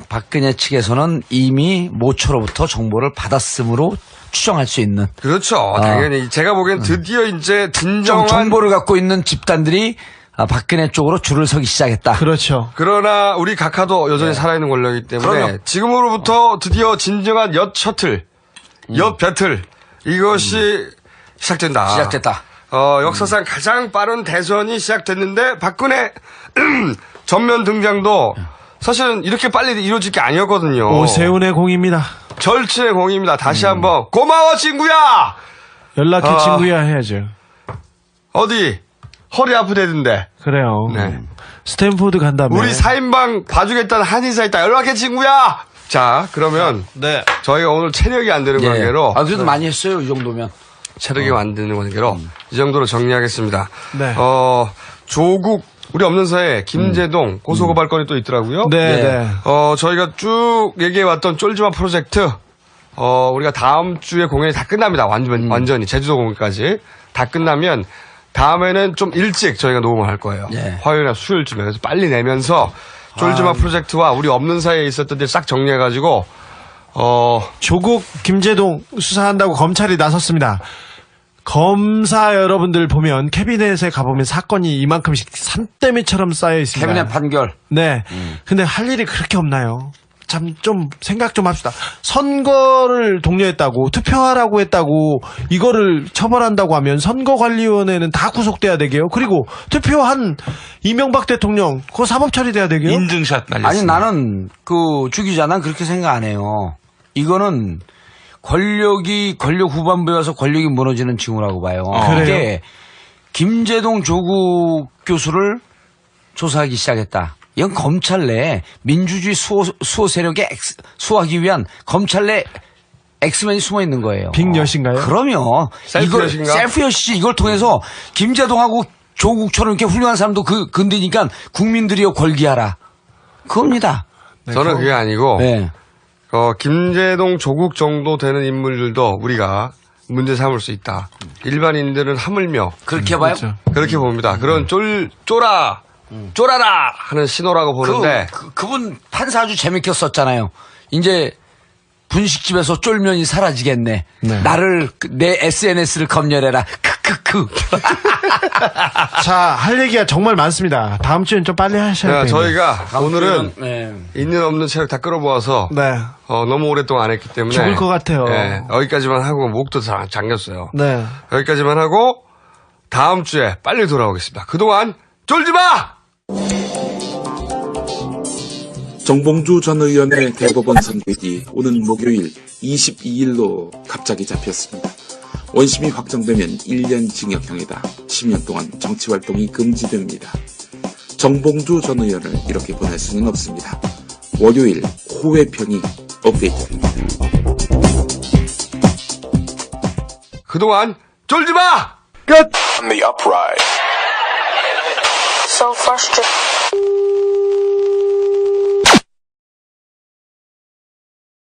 S4: 박근혜 측에서는 이미 모처로부터 정보를 받았으므로 추정할 수 있는.
S5: 그렇죠. 당연히 제가 보기엔 드디어 이제 진정한
S4: 정보를 갖고 있는 집단들이 박근혜 쪽으로 줄을 서기 시작했다.
S14: 그렇죠.
S5: 그러나 우리 각하도 여전히 살아있는 권력이기 때문에
S4: 그럼요.
S5: 지금으로부터 드디어 진정한 엿 셔틀, 엿 배틀 이것이 시작된다.
S4: 시작됐다.
S5: 역사상 가장 빠른 대선이 시작됐는데 박근혜 전면 등장도 사실은 이렇게 빨리 이루어질 게 아니었거든요.
S14: 오세훈의 공입니다.
S5: 절친의 공입니다. 다시 한번 고마워 친구야.
S14: 연락해 친구야 해야죠.
S5: 어디 허리 아프대던데.
S14: 그래요.
S5: 네.
S14: 스탠포드 간다며.
S5: 우리 4인방 봐주겠다는 한의사 있다. 연락해 친구야. 자 그러면 저희가 오늘 체력이 안 되는 관계로
S4: 그래도 많이 했어요 이 정도면.
S5: 체력이 안 되는 관계로 이 정도로 정리하겠습니다.
S14: 네.
S5: 조국 우리 없는 사이에 김재동 고소고발건이 또 있더라고요.
S14: 네.
S5: 저희가 쭉 얘기해왔던 쫄지마 프로젝트 우리가 다음 주에 공연이 다 끝납니다. 완전히 제주도 공연까지 다 끝나면 다음에는 좀 일찍 저희가 녹음을 할 거예요. 화요일이나 수요일쯤에. 그래서 빨리 내면서 쫄지마 프로젝트와 우리 없는 사이에 있었던 일 싹 정리해가지고
S14: 조국 김재동 수사한다고 검찰이 나섰습니다. 검사 여러분들 보면 캐비넷에 가보면 사건이 이만큼씩 산더미처럼 쌓여 있습니다.
S4: 캐비넷 판결.
S14: 네. 근데 할 일이 그렇게 없나요? 참 좀 생각 좀 합시다. 선거를 독려했다고 투표하라고 했다고 이거를 처벌한다고 하면 선거관리위원회는 다 구속돼야 되게요. 그리고 투표한 이명박 대통령 그거 사법 처리돼야 되게요.
S3: 인증샷 날렸습니다.
S4: 아니 나는 주 기자 난 그렇게 생각 안 해요. 이거는 권력 후반부에 와서 권력이 무너지는 징후라고 봐요. 그게 김제동 조국 교수를 조사하기 시작했다. 이건 검찰 내에 민주주의 수호 세력에 수호하기 위한 검찰 내 엑스맨이 숨어 있는 거예요.
S14: 빅엿인가요?
S4: 그럼요.
S5: 셀프엿인가?
S4: 셀프엿이지. 이걸 통해서 김제동하고 조국처럼 이렇게 훌륭한 사람도 건드니까 국민들이여 걸기하라. 그겁니다.
S5: 저는 그게 아니고 김제동 조국 정도 되는 인물들도 우리가 문제 삼을 수 있다. 일반인들은 하물며
S4: 그렇게 봐요?
S5: 그렇게 봅니다. 그런 쫄아라 하는 신호라고 보는데
S4: 그분 판사 아주 재밌게 썼잖아요. 이제 분식집에서 쫄면이 사라지겠네. 나를 내 SNS를 검열해라. 크크크.
S14: 자, 할 얘기가 정말 많습니다. 다음 주엔 좀 빨리 하셔야 돼요.
S5: 저희가 오늘은 있는 없는 체력 다 끌어모아서 너무 오랫동안 안 했기 때문에
S14: 죽을 것 같아요.
S5: 여기까지만 하고 목도 잠겼어요.
S14: 네.
S5: 여기까지만 하고 다음 주에 빨리 돌아오겠습니다. 그동안 쫄지 마!
S10: 정봉주 전 의원의 대법원 선고일이 오는 목요일 22일로 갑자기 잡혔습니다. 원심이 확정되면 1년 징역형이다. 10년 동안 정치활동이 금지됩니다. 정봉주 전 의원을 이렇게 보낼 수는 없습니다. 월요일 호외편이 업데이트됩니다.
S5: 그동안 쫄지 마!
S2: 끝! On the uprise. So frustrated.